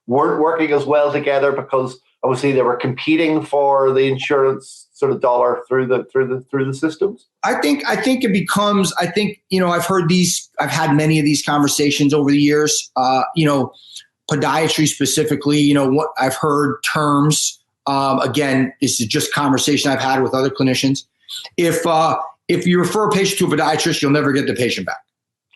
working as well together because obviously they were competing for the insurance sort of dollar through the systems?
I think it becomes. I've had many of these conversations over the years. Podiatry specifically. What I've heard terms. Again, this is just conversation I've had with other clinicians. If you refer a patient to a podiatrist, you'll never get the patient back.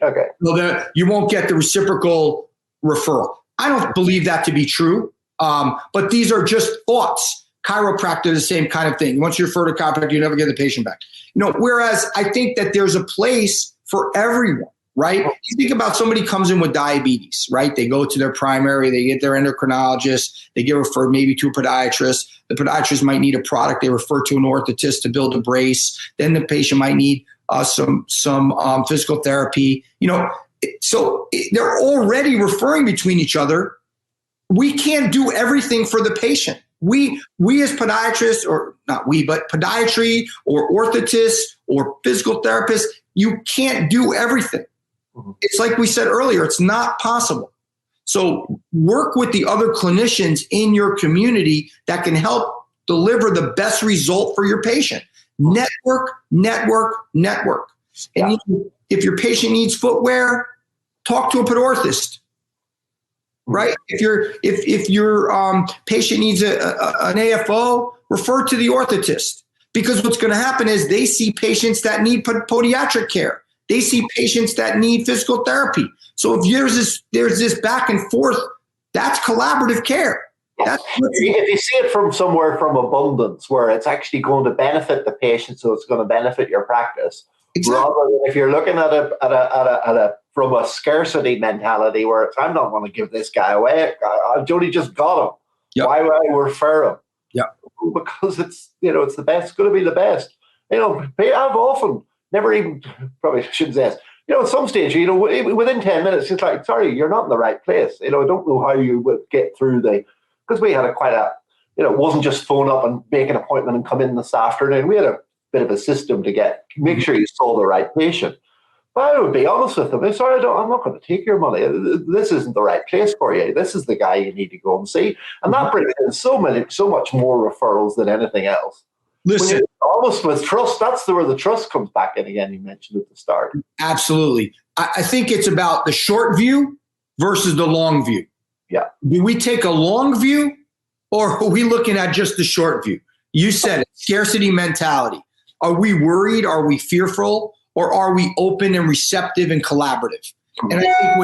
Okay.
Well, you won't get the reciprocal referral. I don't believe that to be true, but these are just thoughts. Chiropractor, the same kind of thing. Once you refer to chiropractor, you never get the patient back. Whereas I think that there's a place for everyone, right? You think about somebody comes in with diabetes, right? They go to their primary, they get their endocrinologist, they get referred maybe to a podiatrist. The podiatrist might need a product. They refer to an orthotist to build a brace. Then the patient might need some physical therapy. So they're already referring between each other we can't do everything for the patient. We as podiatrists, or not we, but podiatry or orthotists or physical therapists, you can't do everything. It's like we said earlier, it's not possible. So work with the other clinicians in your community that can help deliver the best result for your patient. Network. And if your patient needs footwear, talk to a podorthist. Right? If your patient needs an AFO, refer to the orthotist, because what's going to happen is they see patients that need podiatric care. They see patients that need physical therapy. So if there's this back and forth, that's collaborative care.
If you see it from somewhere from abundance, where it's actually going to benefit the patient, so it's going to benefit your practice. Exactly. Rather than if you're looking at a from a scarcity mentality, where it's, I'm not going to give this guy away. I've only just got him. Yep. Why would I refer him?
Yeah,
because it's the best. It's going to be the best. I've often never even, probably shouldn't say this. At some stage, within 10 minutes, it's like, sorry, you're not in the right place. I don't know how you would get through because we had it wasn't just phone up and make an appointment and come in this afternoon. We had a bit of a system to make sure you saw the right patient. But I would be honest with them. Sorry, I'm not going to take your money. This isn't the right place for you. This is the guy you need to go and see. And that brings in so much more referrals than anything else.
Listen,
almost with trust, that's where the trust comes back in again. You mentioned at the start.
Absolutely. I think it's about the short view versus the long view.
Yeah.
Do we take a long view, or are we looking at just the short view? You said it, scarcity mentality. Are we worried? Are we fearful? Or are we open and receptive and collaborative? And I think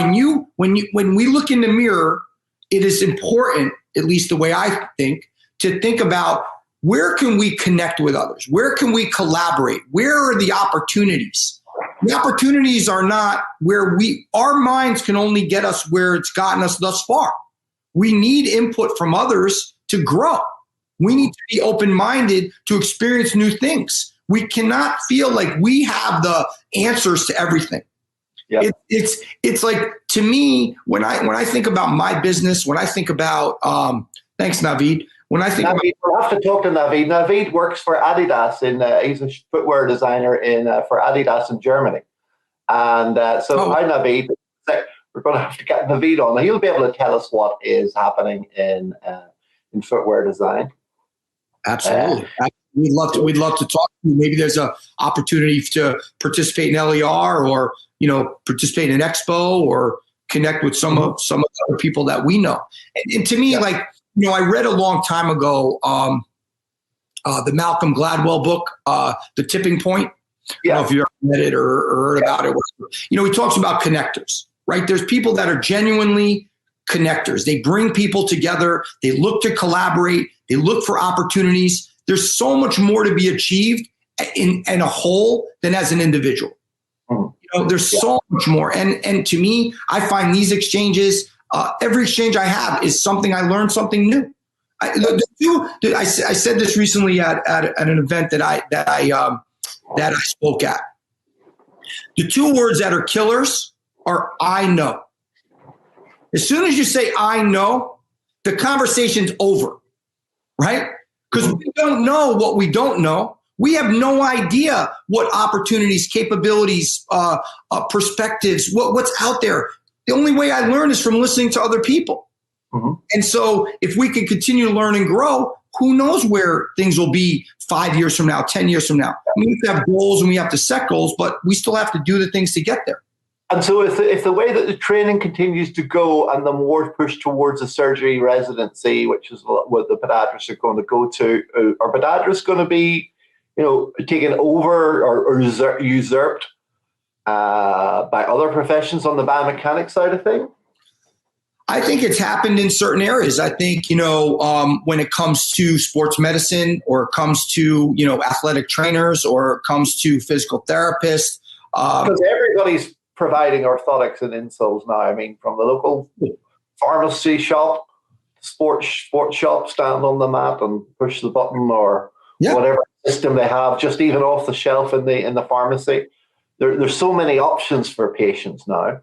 when we look in the mirror, it is important, at least the way I think, to think about where can we connect with others? Where can we collaborate? Where are the opportunities? The opportunities are not where our minds can only get us where it's gotten us thus far. We need input from others to grow. We need to be open-minded to experience new things. We cannot feel like we have the answers to everything. Yep. It's like, to me, when I think about my business, when I think about thanks, Naveed. When I think
we'll have to talk to Naveed. Naveed works for Adidas he's a footwear designer for Adidas in Germany. And hi Naveed. We're going to have to get Naveed on. He'll be able to tell us what is happening in footwear design.
Absolutely. We'd love to talk to you. Maybe there's an opportunity to participate in LER, or participate in Expo, or connect with some of the other people that we know. And to me, I read a long time ago the Malcolm Gladwell book, The Tipping Point. I don't know if you ever read it or heard about it. He talks about connectors, right? There's people that are genuinely connectors. They bring people together. They look to collaborate. They look for opportunities. There's so much more to be achieved in a whole than as an individual. There's so much more. And to me, I find these exchanges, every exchange I have is something I learned something new. I said this recently at an event that I spoke at. The two words that are killers are I know. As soon as you say I know, the conversation's over, right? Because we don't know what we don't know. We have no idea what opportunities, capabilities, perspectives, what's out there. The only way I learn is from listening to other people. And so if we can continue to learn and grow, who knows where things will be 5 years from now, 10 years from now. We have to have goals and we have to set goals, but we still have to do the things to get there.
And so if the way that the training continues to go and the more push towards a surgery residency, which is what the podiatrists are going to go to, are podiatrists going to be, taken over or usurped by other professions on the biomechanics side of things?
I think it's happened in certain areas. I think, when it comes to sports medicine, or it comes to, athletic trainers, or it comes to physical therapists.
Because everybody's providing orthotics and insoles now. I mean, from the local pharmacy shop, sports shop, stand on the mat and push the button, or whatever system they have, just even off the shelf in the pharmacy. There's so many options for patients now.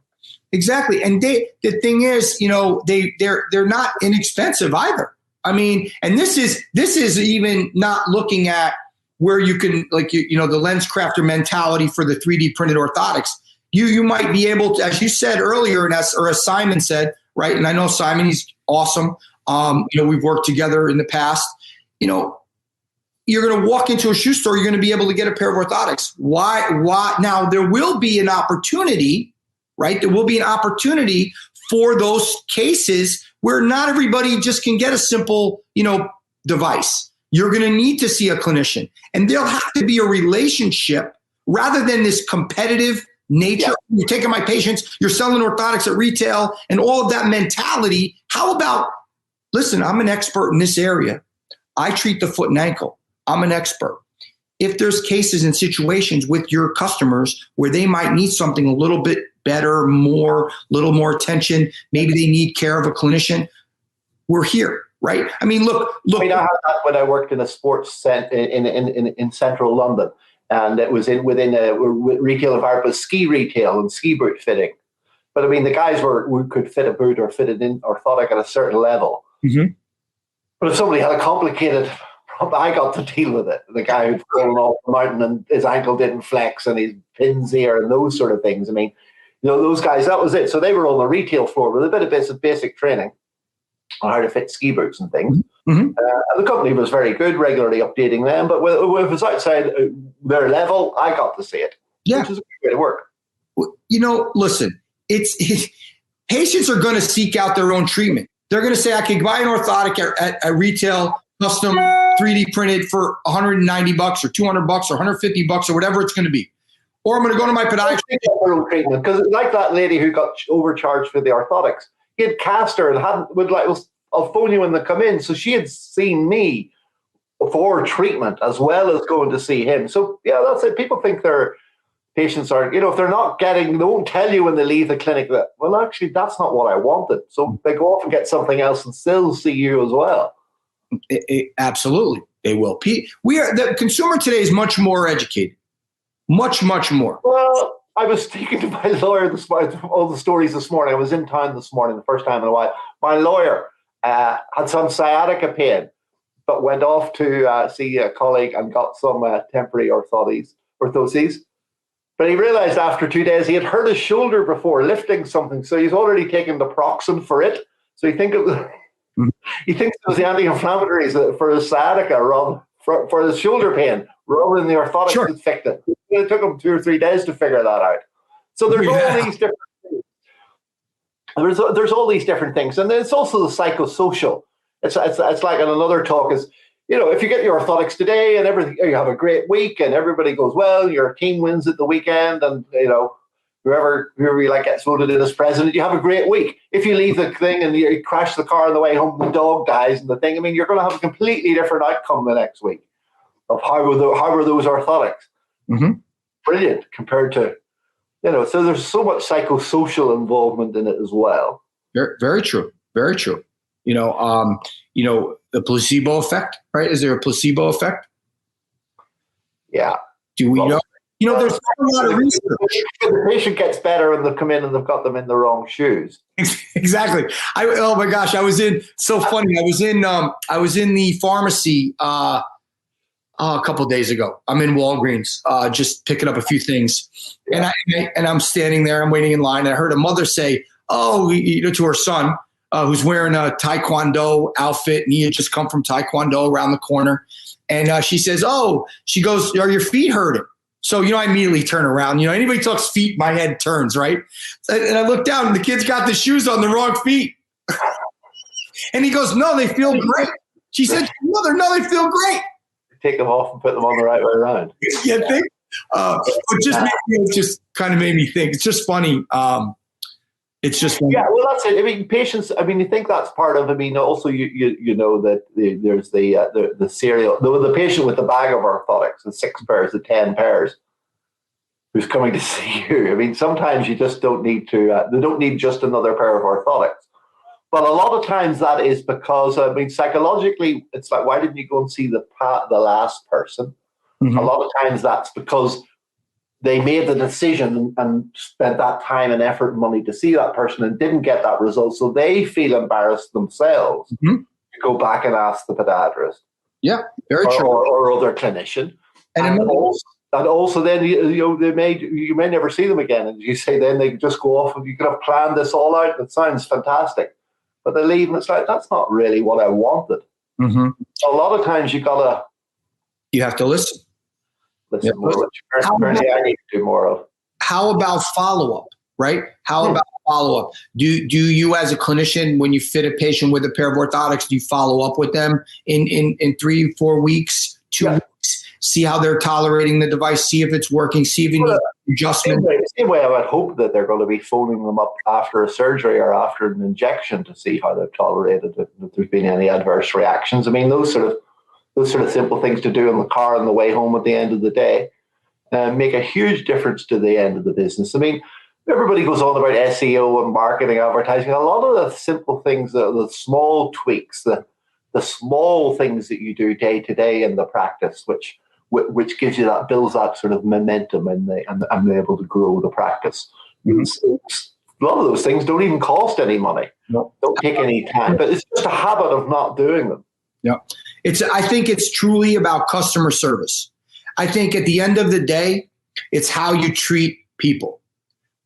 Exactly. And the thing is, they're not inexpensive either. I mean, and this is even not looking at where you can, like, the lens crafter mentality for the 3D printed orthotics. You might be able to, as you said earlier, as Simon said, right? And I know Simon, he's awesome. We've worked together in the past. You're going to walk into a shoe store, you're going to be able to get a pair of orthotics. Why? Now, there will be an opportunity, right? There will be an opportunity for those cases where not everybody just can get a simple, device. You're going to need to see a clinician, and there'll have to be a relationship rather than this competitive nature. Yeah. You're taking my patients, you're selling orthotics at retail and all of that mentality. How about, listen, I'm an expert in this area. I treat the foot and ankle. I'm an expert. If there's cases and situations with your customers where they might need something a little bit better, little more attention, maybe they need care of a clinician, we're here, right? I mean, look.
I mean, I had that when I worked in a sports center in central London, and it was within a retail environment, ski retail and ski boot fitting. But I mean, the guys could fit a boot or fit it in orthotic at a certain level. Mm-hmm. But if somebody had a complicated, I got to deal with it. The guy who'd fallen off the mountain and his ankle didn't flex and his pins here and those sort of things. I mean, those guys, that was it. So they were on the retail floor with a bit of basic training on how to fit ski boots and things. Mm-hmm. The company was very good, regularly updating them. But if it was outside their level, I got to see it, which is a good way to work.
Listen, patients are going to seek out their own treatment. They're going to say, I can buy an orthotic at retail, custom 3D printed for $190 or $200 or $150 or whatever it's going to be. Or I'm going to go to my podiatrist.
Because like that lady who got overcharged for the orthotics, he had cast her and I'll phone you when they come in. So she had seen me for treatment as well as going to see him. So yeah, that's it. People think their patients are, if they're not they won't tell you when they leave the clinic that, well, actually, that's not what I wanted. So they go off and get something else and still see you as well.
Absolutely, they will. The consumer today is much more educated, much more.
Well, I was speaking to my lawyer this morning. All the stories this morning. I was in town this morning, the first time in a while. My lawyer had some sciatica pain, but went off to see a colleague and got some temporary orthoses. But he realized after 2 days he had hurt his shoulder before lifting something, so he's already taken the Proxen for it. So he thinks it was the anti-inflammatories for his sciatica, for his shoulder pain, rather than the orthotics that fixed it. It took him 2 or 3 days to figure that out. So there's all these different things. There's all these different things, and then it's also the psychosocial. It's like in another talk is, if you get your orthotics today and everything, you have a great week and everybody goes well, your team wins at the weekend, and whoever you like gets voted in as president, you have a great week. If you leave the thing and you crash the car on the way home, the dog dies and the thing, I mean, you're going to have a completely different outcome the next week of how were those orthotics. Mm-hmm. Brilliant compared to, so there's so much psychosocial involvement in it as well.
Very, very true. Very true. The placebo effect, right? Is there a placebo effect?
Yeah.
Do we know? There's a lot of research.
The patient gets better and they've come in and they've got them in the wrong shoes.
Exactly. Oh my gosh, I was in the pharmacy a couple of days ago. I'm in Walgreens, just picking up a few things, and I'm standing there. I'm waiting in line. And I heard a mother say, to her son, who's wearing a Taekwondo outfit, and he had just come from Taekwondo around the corner. And she says, she goes, are your feet hurting? So, I immediately turn around. Anybody talks feet, my head turns, right? And I look down, and the kid's got the shoes on the wrong feet. And he goes, no, they feel great. She said, mother, no, they feel great.
Take them off and put them on the right way around.
You think? It just kind of made me think. It's just funny. It's just funny.
Yeah, well, that's it. I mean, patients. I mean, you think that's part of. I mean, also you know that there's the serial, the patient with the bag of orthotics, the 6 pairs, the 10 pairs, who's coming to see you. I mean, sometimes you just don't need to. They don't need just another pair of orthotics. But a lot of times that is because, I mean, psychologically, it's like, why didn't you go and see the last person? Mm-hmm. A lot of times that's because they made the decision and spent that time and effort and money to see that person and didn't get that result. So they feel embarrassed themselves to go back and ask the podiatrist.
Yeah, very true.
Or other clinician. And also then you may never see them again. And you say then they just go off and you could have planned this all out. It sounds fantastic. But they leave and it's like, that's not really what I wanted. Mm-hmm. So a lot of times you
have to listen.
Listen more, which apparently I need to do more of. How
about follow-up, right? How about follow-up? Do you as a clinician, when you fit a patient with a pair of orthotics, do you follow up with them in 3-4 weeks, 2 weeks? See how they're tolerating the device, see if it's working, see if you need adjustment.
Same way I would hope that they're going to be phoning them up after a surgery or after an injection to see how they've tolerated it, if there's been any adverse reactions. I mean, those sort of simple things to do in the car on the way home at the end of the day make a huge difference to the end of the business. I mean, everybody goes on about SEO and marketing, advertising. A lot of the simple things, the small tweaks, the small things that you do day to day in the practice, which gives you builds that sort of momentum and they're able to grow the practice. Mm-hmm. A lot of those things don't even cost any money. No. Don't take any time, but it's just a habit of not doing them.
Yeah. I think it's truly about customer service. I think at the end of the day, it's how you treat people.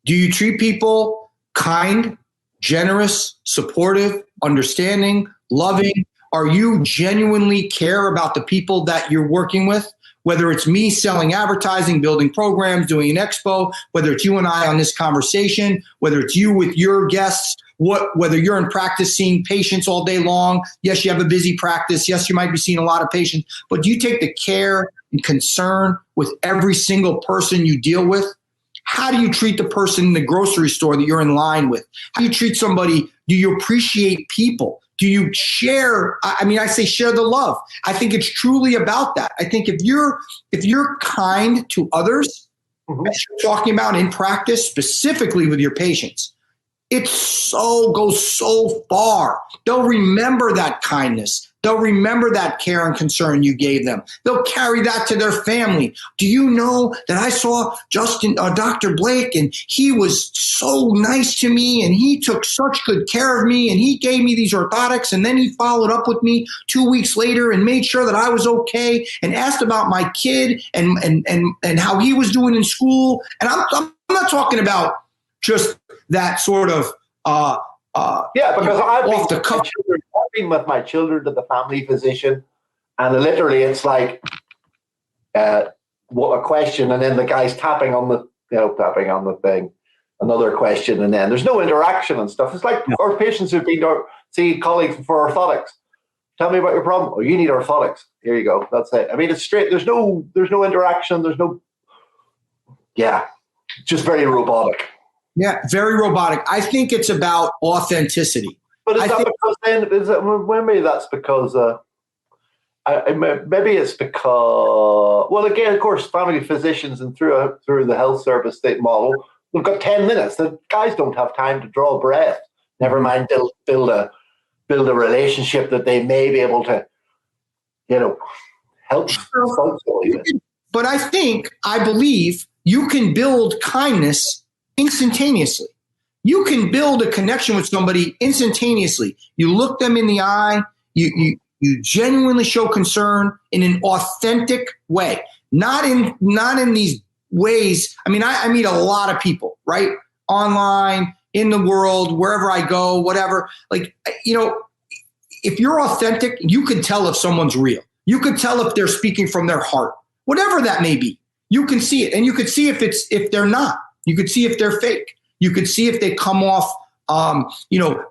Do you treat people kind, generous, supportive, understanding, loving? Are you genuinely care about the people that you're working with? Whether it's me selling advertising, building programs, doing an expo, whether it's you and I on this conversation, whether it's you with your guests, whether you're in practice seeing patients all day long. Yes, you have a busy practice. Yes, you might be seeing a lot of patients, but do you take the care and concern with every single person you deal with? How do you treat the person in the grocery store that you're in line with? How do you treat somebody? Do you appreciate people? Do you share? I say share the love. I think it's truly about that. I think if you're kind to others, as you're talking about in practice, specifically with your patients, it goes so far. They'll remember that kindness. They'll remember that care and concern you gave them. They'll carry that to their family. Do you know that I saw Dr. Blake, and he was so nice to me, and he took such good care of me, and he gave me these orthotics, and then he followed up with me 2 weeks later and made sure that I was okay and asked about my kid and how he was doing in school. And I'm not talking about just that sort of
because I've been with my children to the family physician, and literally it's like what a question, and then the guy's tapping on the thing, another question, and then there's no interaction and stuff. It's like our patients who've been to see colleagues for orthotics. Tell me about your problem. Oh, you need orthotics. Here you go. That's it. I mean, it's straight. There's no interaction. There's no. Yeah, just very robotic.
Yeah, very robotic. I think it's about authenticity.
But maybe that's because maybe it's because, well, again, of course, family physicians and through the health service state model, we've got 10 minutes. The guys don't have time to draw a breath. Never mind build a relationship that they may be able to, help.
But I believe you can build kindness instantaneously. You can build a connection with somebody instantaneously. You look them in the eye. You genuinely show concern in an authentic way, not in these ways. I mean, I meet a lot of people, right? Online, in the world, wherever I go, whatever. Like, if you're authentic, you can tell if someone's real. You can tell if they're speaking from their heart, whatever that may be. You can see it, and you can see if they're not. You could see if they're fake. You could see if they come off,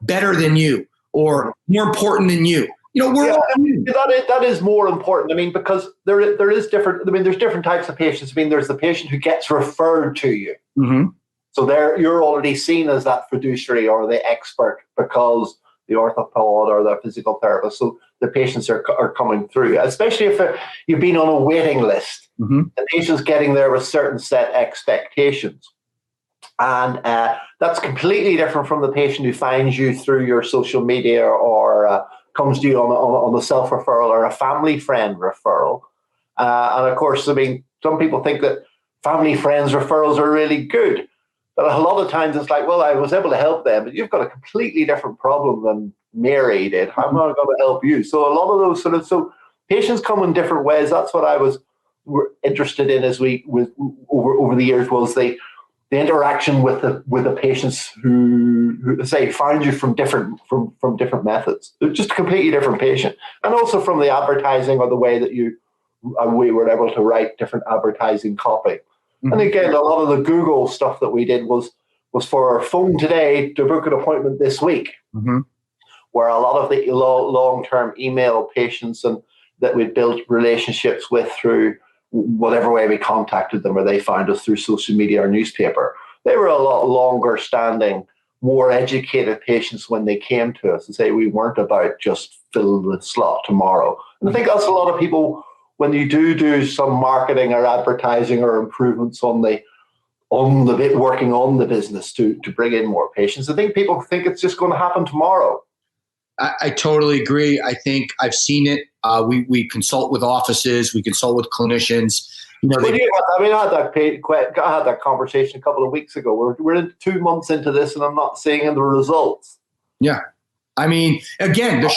better than you or more important than you.
That is more important. I mean, because there is different. I mean, there's different types of patients. I mean, there's the patient who gets referred to you. Mm-hmm. So you're already seen as that fiduciary or the expert because the orthopod or the physical therapist. So the patients are coming through, especially if you've been on a waiting list. Mm-hmm. The patient's getting there with certain set expectations. And that's completely different from the patient who finds you through your social media or comes to you on a self-referral or a family friend referral. And of course, I mean, some people think that family, friends, referrals are really good. But a lot of times it's like, well, I was able to help them, but you've got a completely different problem than Mary did. I'm not going to help you. So a lot of those so patients come in different ways. That's what I was interested in as over the years, was the interaction with the patients who say find you from different methods. They're just a completely different patient, and also from the advertising or the way that we were able to write different advertising copy. Mm-hmm. And again, a lot of the Google stuff that we did was for our phone today to book an appointment this week, mm-hmm. where a lot of the long-term email patients and that we built relationships with through whatever way we contacted them, or they found us through social media or newspaper. They were a lot longer standing, more educated patients when they came to us and say we weren't about just fill the slot tomorrow. And I think that's a lot of people, when you do some marketing or advertising or improvements on the bit, working on the business to bring in more patients, I think people think it's just going to happen tomorrow.
I totally agree. I think I've seen it. We consult with offices. We consult with clinicians. I had that conversation a couple of weeks ago. We're 2 months into this, and I'm not seeing the results. Yeah. I mean, again, the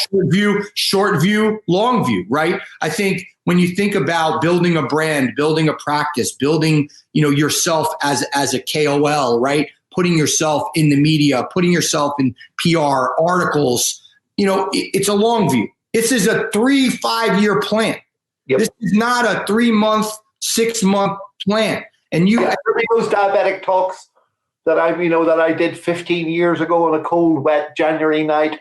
short view, long view, right? I think when you think about building a brand, building a practice, building, yourself as a KOL, right? Putting yourself in the media, putting yourself in PR articles, it's a long view. This is a 3-5 year plan. Yep. This is not a 3-month, 6-month plan. And
those diabetic talks that I did 15 years ago on a cold, wet January night,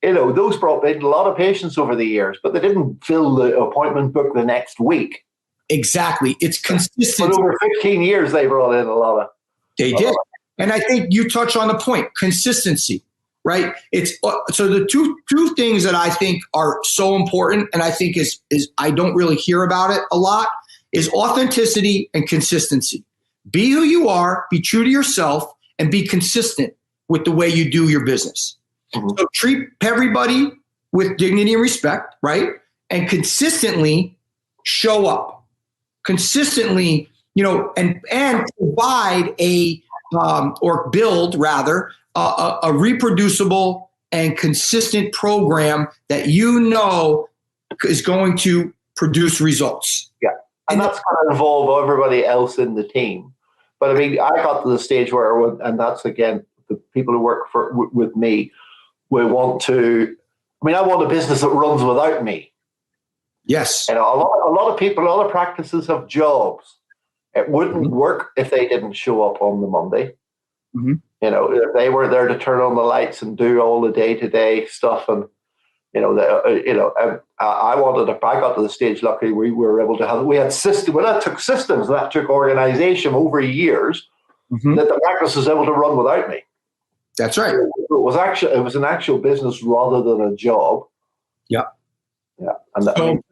those brought in a lot of patients over the years, but they didn't fill the appointment book the next week.
Exactly. It's consistent.
But over 15 years, they brought in a lot of.
They did. And I think you touch on the point, consistency. Right. It's so the two things that I think are so important, and I think is I don't really hear about it a lot, is authenticity and consistency. Be who you are, be true to yourself, and be consistent with the way you do your business. Mm-hmm. So treat everybody with dignity and respect, right? And consistently show up. Consistently, and provide or build rather a reproducible and consistent program that is going to produce results.
Yeah, and that's going to involve everybody else in the team. But I mean, I got to the stage where, and that's again, the people who work with me, I want a business that runs without me.
Yes.
And a lot of people, a lot of practices have jobs. It wouldn't mm-hmm. work if they didn't show up on the Monday. Mm-hmm. If they were there to turn on the lights and do all the day-to-day stuff, and I got to the stage. Luckily, we were able to we had systems. Well, that took systems, that took organization over years. Mm-hmm. That the practice was able to run without me.
That's right.
It was an actual business rather than a job.
Yeah,
yeah, and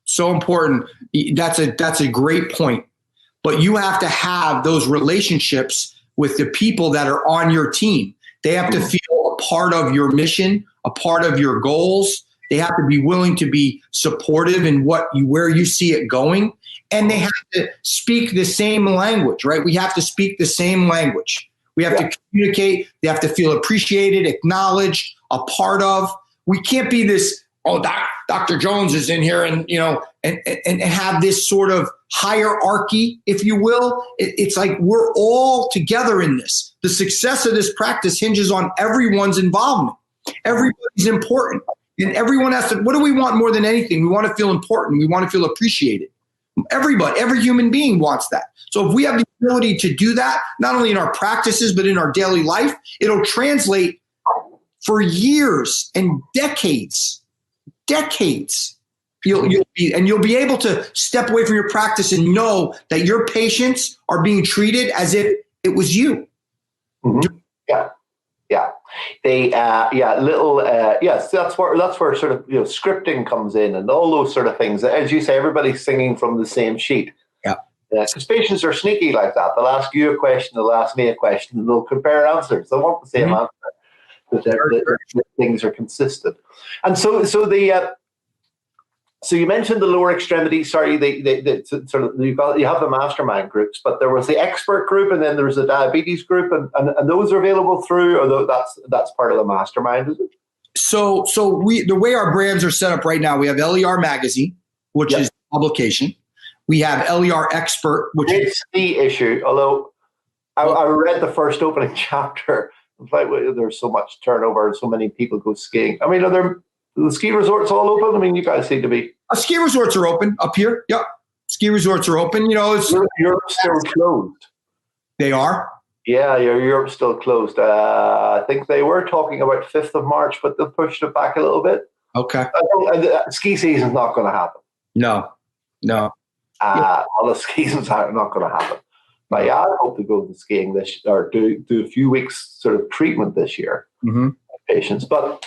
so important. That's a great point. But you have to have those relationships with the people that are on your team. They have to feel a part of your mission, a part of your goals. They have to be willing to be supportive in where you see it going. And they have to speak the same language, right? We have to speak the same language. We have to communicate. They have to feel appreciated, acknowledged, a part of. We can't be this, Dr. Jones is in here and have this sort of hierarchy, if you will. It's like we're all together in this. The success of this practice hinges on everyone's involvement. Everybody's important. And everyone has to, what do we want more than anything? We want to feel important. We want to feel appreciated. Everybody, every human being wants that. So if we have the ability to do that, not only in our practices, but in our daily life, it'll translate for years and decades. You'll be able to step away from your practice and know that your patients are being treated as if it was you.
Mm-hmm. Yeah. Yes, that's where sort of scripting comes in and all those sort of things. As you say, everybody's singing from the same sheet.
Yeah.
Because patients are sneaky like that. They'll ask you a question, they'll ask me a question, and they'll compare answers. They want the same answer. The things are consistent. And so So you mentioned the lower extremity. Sorry, you have the mastermind groups, but there was the expert group, and then there was the diabetes group, and those are available through, or that's part of the mastermind, is it?
So the way our brands are set up right now, we have LER Magazine, which is publication. We have LER Expert, which
is the issue. Although I read the first opening chapter, it's like there's so much turnover and so many people go skiing. I mean, are the ski resorts all open? I mean, you guys seem to be.
Ski resorts are open up here. Yep, ski resorts are open.
Europe's still closed.
They are.
Yeah, Europe's still closed. I think they were talking about 5th of March, but they pushed it back a little bit.
Okay.
Ski season's not going to happen.
No.
All the seasons are not going to happen. But yeah, I hope to go to skiing this or do a few weeks sort of treatment this year.
Mm-hmm.
Patients, but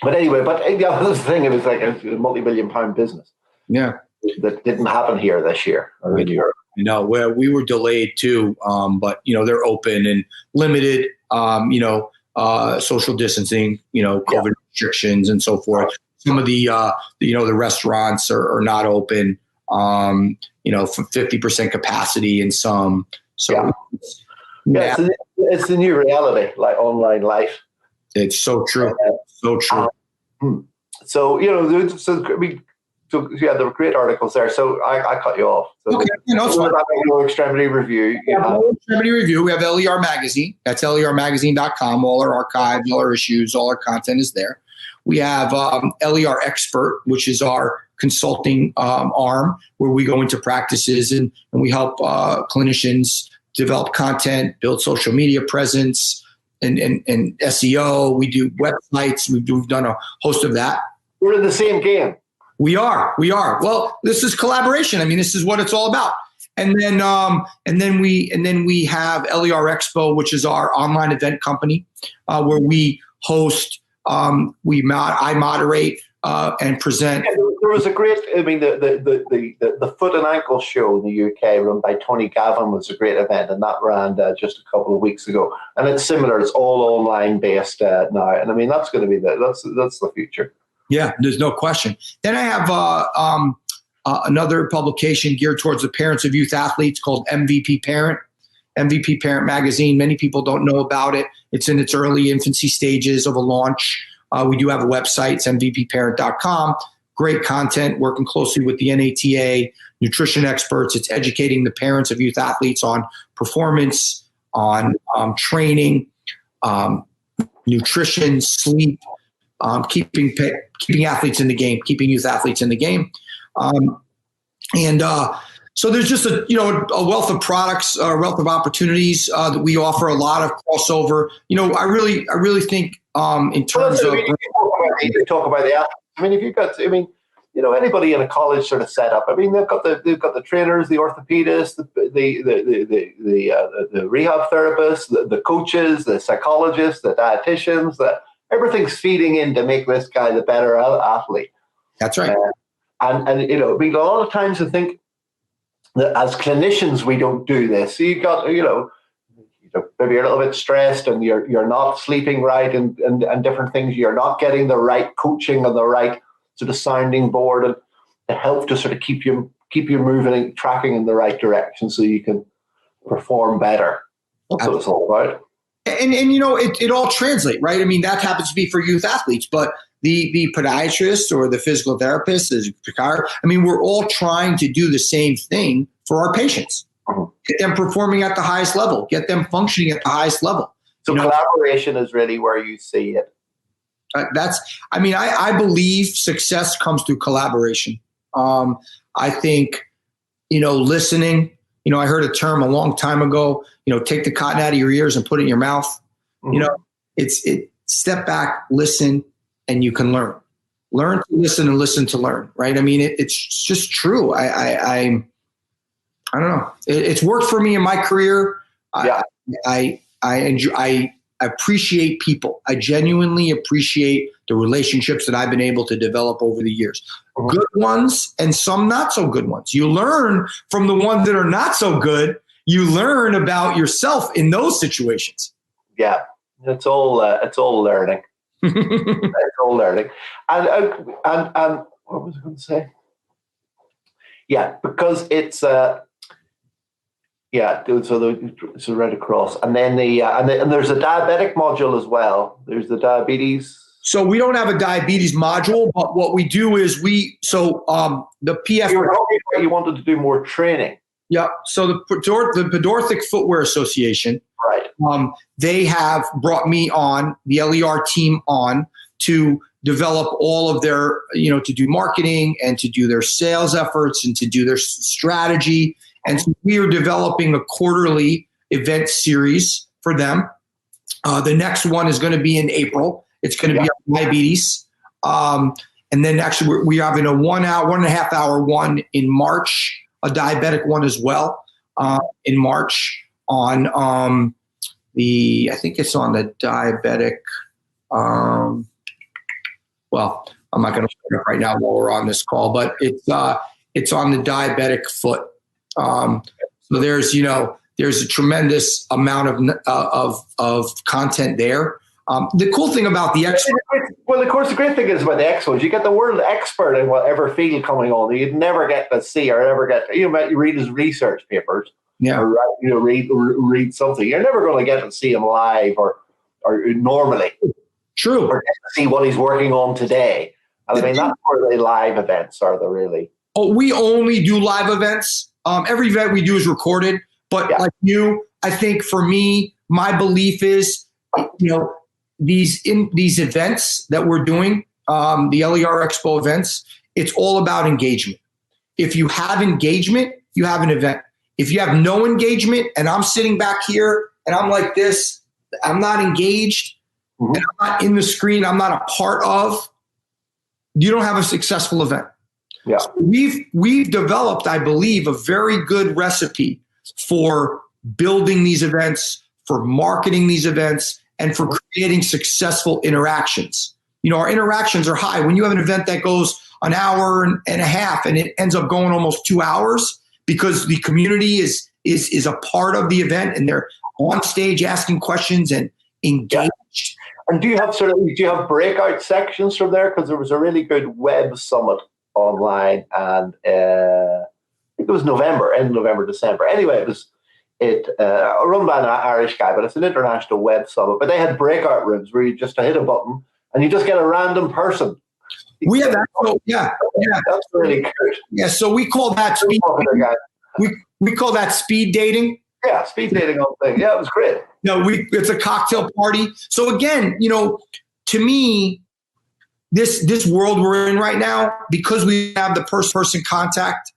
anyway, the other thing, it was like a multi-million-pound business.
Yeah,
that didn't happen here this year or in Europe.
No, where we were delayed too, but they're open and limited. Social distancing, COVID restrictions and so forth. Some of the the restaurants are not open. For 50% capacity in some. So
it's the new reality, like online life.
It's so true. So true.
So you had the great articles there. So I cut you off. So
okay, it's fine.
Lower Extremity Review.
Lower Extremity Review. We have LER Magazine. That's lermagazine.com. All our archives, all our issues, all our content is there. We have LER Expert, which is our consulting arm, where we go into practices and we help clinicians develop content, build social media presence, and SEO. We do websites. We've done a host of that.
We're in the same game.
We are. Well, this is collaboration. I mean, this is what it's all about. And then we have LER Expo, which is our online event company, where we host. I moderate and present.
Yeah, there was a great. I mean, the Foot and Ankle Show in the UK, run by Tony Gavin, was a great event, and that ran just a couple of weeks ago. And it's similar; it's all online based now, and I mean that's going to be that's the future.
Yeah, there's no question. Then I have another publication geared towards the parents of youth athletes called MVP Parent magazine. Many people don't know about it. It's in its early infancy stages of a launch. We do have a website, it's mvpparent.com. Great content, working closely with the NATA, nutrition experts. It's educating the parents of youth athletes on performance, on training, nutrition, sleep, keeping athletes in the game, keeping youth athletes in the game. So there's just a wealth of products, a wealth of opportunities that we offer. A lot of crossover. I really think in terms of
you talk about the athletes. I mean, if you've got, anybody in a college sort of setup. I mean, they've got the trainers, the orthopedists, the rehab therapists, the coaches, the psychologists, the dietitians. Everything's feeding in to make this guy the better athlete.
That's right.
And I mean, a lot of times I think that as clinicians we don't do this. So you've got maybe you're a little bit stressed and you're not sleeping right and different things. You're not getting the right coaching and the right sort of sounding board and to help to sort of keep you moving and tracking in the right direction so you can perform better. That's what it's all about.
And it all translates, right? I mean, that happens to be for youth athletes, but the podiatrist or the physical therapist, we're all trying to do the same thing for our patients. Get them performing at the highest level, get them functioning at the highest level.
So collaboration is really where you see it.
I believe success comes through collaboration. I think, listening, I heard a term a long time ago, take the cotton out of your ears and put it in your mouth. Mm-hmm. It's step back, listen, and you can learn. Learn to listen and listen to learn, right? I mean, it's just true. I don't know. It's worked for me in my career. Yeah. I appreciate people. I genuinely appreciate the relationships that I've been able to develop over the years. Mm-hmm. Good ones and some not so good ones. You learn from the ones that are not so good. You learn about yourself in those situations.
Yeah, it's all learning. It's all learning. And what was I going to say? Yeah, because it's so right across, and then and there's a diabetic module as well. There's the diabetes.
So we don't have a diabetes module, but what we do is the PF.
You wanted to do more training.
Yeah. So the Podorthic Footwear Association,
right?
They have brought me on, the LER team on, to develop all of their, to do marketing and to do their sales efforts and to do their strategy. And so we are developing a quarterly event series for them. The next one is going to be in April. It's going to be on diabetes. And then actually we're having a 1.5 hour one in March, a diabetic one as well, in March on I think it's on the diabetic. Well, I'm not going to start it right now while we're on this call, but it's on the diabetic foot. So there's a tremendous amount of content there. The cool thing about the Expo.
Well, of course, the great thing is about the Expo is you get the world expert in whatever field coming on that you'd never get to see or ever get to. You read his research papers, or read something. You're never going to get to see him live or normally.
True.
Or get to see what he's working on today. And I mean, that's where the live events are. Really. Oh,
we only do live events. Every event we do is recorded. But like you, I think for me, my belief is, these events that we're doing, the LER Expo events, it's all about engagement. If you have engagement, you have an event. If you have no engagement and I'm sitting back here and I'm like this, I'm not engaged, and I'm not in the screen, I'm not a part of, you don't have a successful event.
Yeah.
So we've developed, I believe, a very good recipe for building these events, for marketing these events, and for creating successful interactions. Our interactions are high. When you have an event that goes an hour and a half and it ends up going almost 2 hours because the community is a part of the event and they're on stage asking questions and engaged.
And do you have breakout sections from there? Because there was a really good web summit online, and I think it was end of November, December. Anyway, it was run by an Irish guy, but it's an international web summit. But they had breakout rooms where you just hit a button and you just get a random person.
We have that. So,
that's really good.
Yeah, so we call that speed. We call that speed dating.
Yeah, speed dating on thing. Yeah, it was great.
It's a cocktail party. So again, to me, this world we're in right now, because we have the person contact,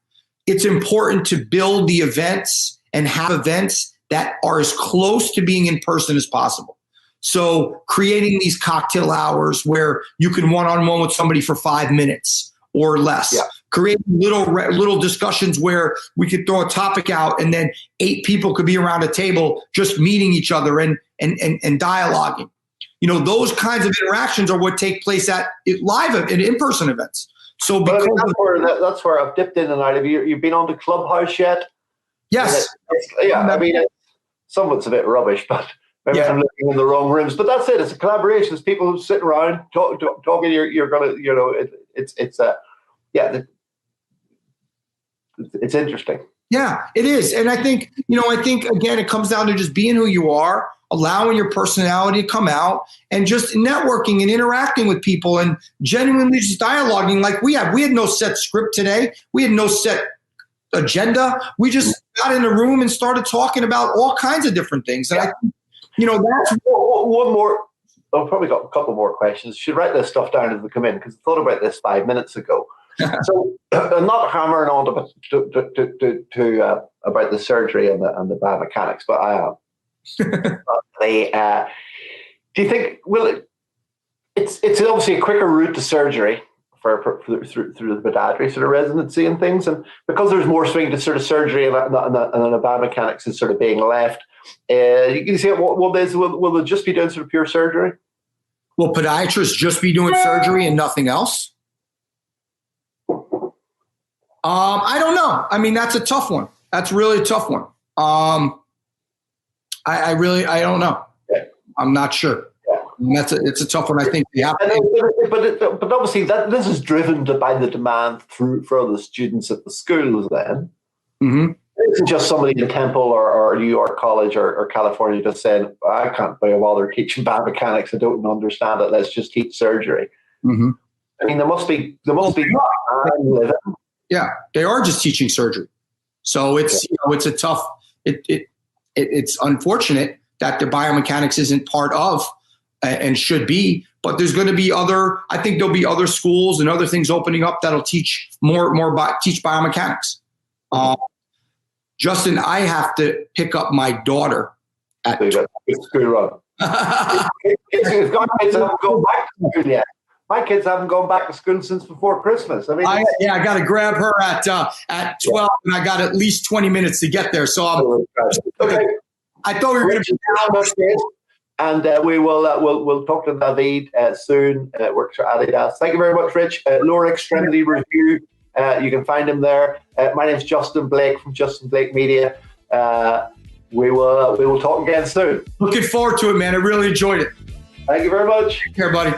it's important to build the events and have events that are as close to being in person as possible. So creating these cocktail hours where you can one-on-one with somebody for 5 minutes or less. Yeah. Creating little discussions where we could throw a topic out and then 8 people could be around a table just meeting each other and dialoguing. Those kinds of interactions are what take place at live and in-person events. So
that's where I've dipped in and out of you. You've been on the Clubhouse yet?
Yes.
I mean, some of it's a bit rubbish, but maybe I'm looking in the wrong rooms. But that's it. It's a collaboration. It's people who sit around talking. You're gonna, it's interesting.
Yeah, it is. And I think again, it comes down to just being who you are, allowing your personality to come out, and just networking and interacting with people and genuinely just dialoguing like we have. We had no set script today. We had no set agenda. We just got in a room and started talking about all kinds of different things. And I think, that's
one more. I've probably got a couple more questions. Should write this stuff down as we come in because I thought about this 5 minutes ago. So I'm not hammering on about the surgery and the biomechanics, but I am. Do you think it's obviously a quicker route to surgery through the podiatry sort of residency and things, and because there's more swing to sort of surgery and the biomechanics is sort of being left. You can see will they just be doing sort of pure surgery?
Will podiatrists just be doing surgery and nothing else? I don't know. I mean, that's a tough one. That's really a tough one. I don't know. I'm not sure. It's a tough one. I think they have
but obviously this is driven by the demand for the students at the schools then.
Mm-hmm.
It isn't just somebody in Temple or New York College or California just saying, I can't be bothered teaching biomechanics. I don't understand it. Let's just teach surgery.
Mm-hmm.
I mean, there must be.
Yeah, they are just teaching surgery. So it's it's a tough. It's unfortunate that the biomechanics isn't part of and should be. But there's going to be I think there'll be other schools and other things opening up that'll teach teach biomechanics. Justin, I have to pick up my daughter at
school run. Kids haven't gone back to school yet. My kids haven't gone back to school since before Christmas. I mean, I
got to grab her at 12, and I got at least 20 minutes to get there. So
okay.
I thought we were going to be
and we'll talk to David soon. Works for Adidas. Thank you very much, Rich. Lower Extremity Review. You can find him there. My name's Justin Blake from Justin Blake Media. We will talk again soon.
Looking forward to it, man. I really enjoyed it.
Thank you very much.
Take care, buddy.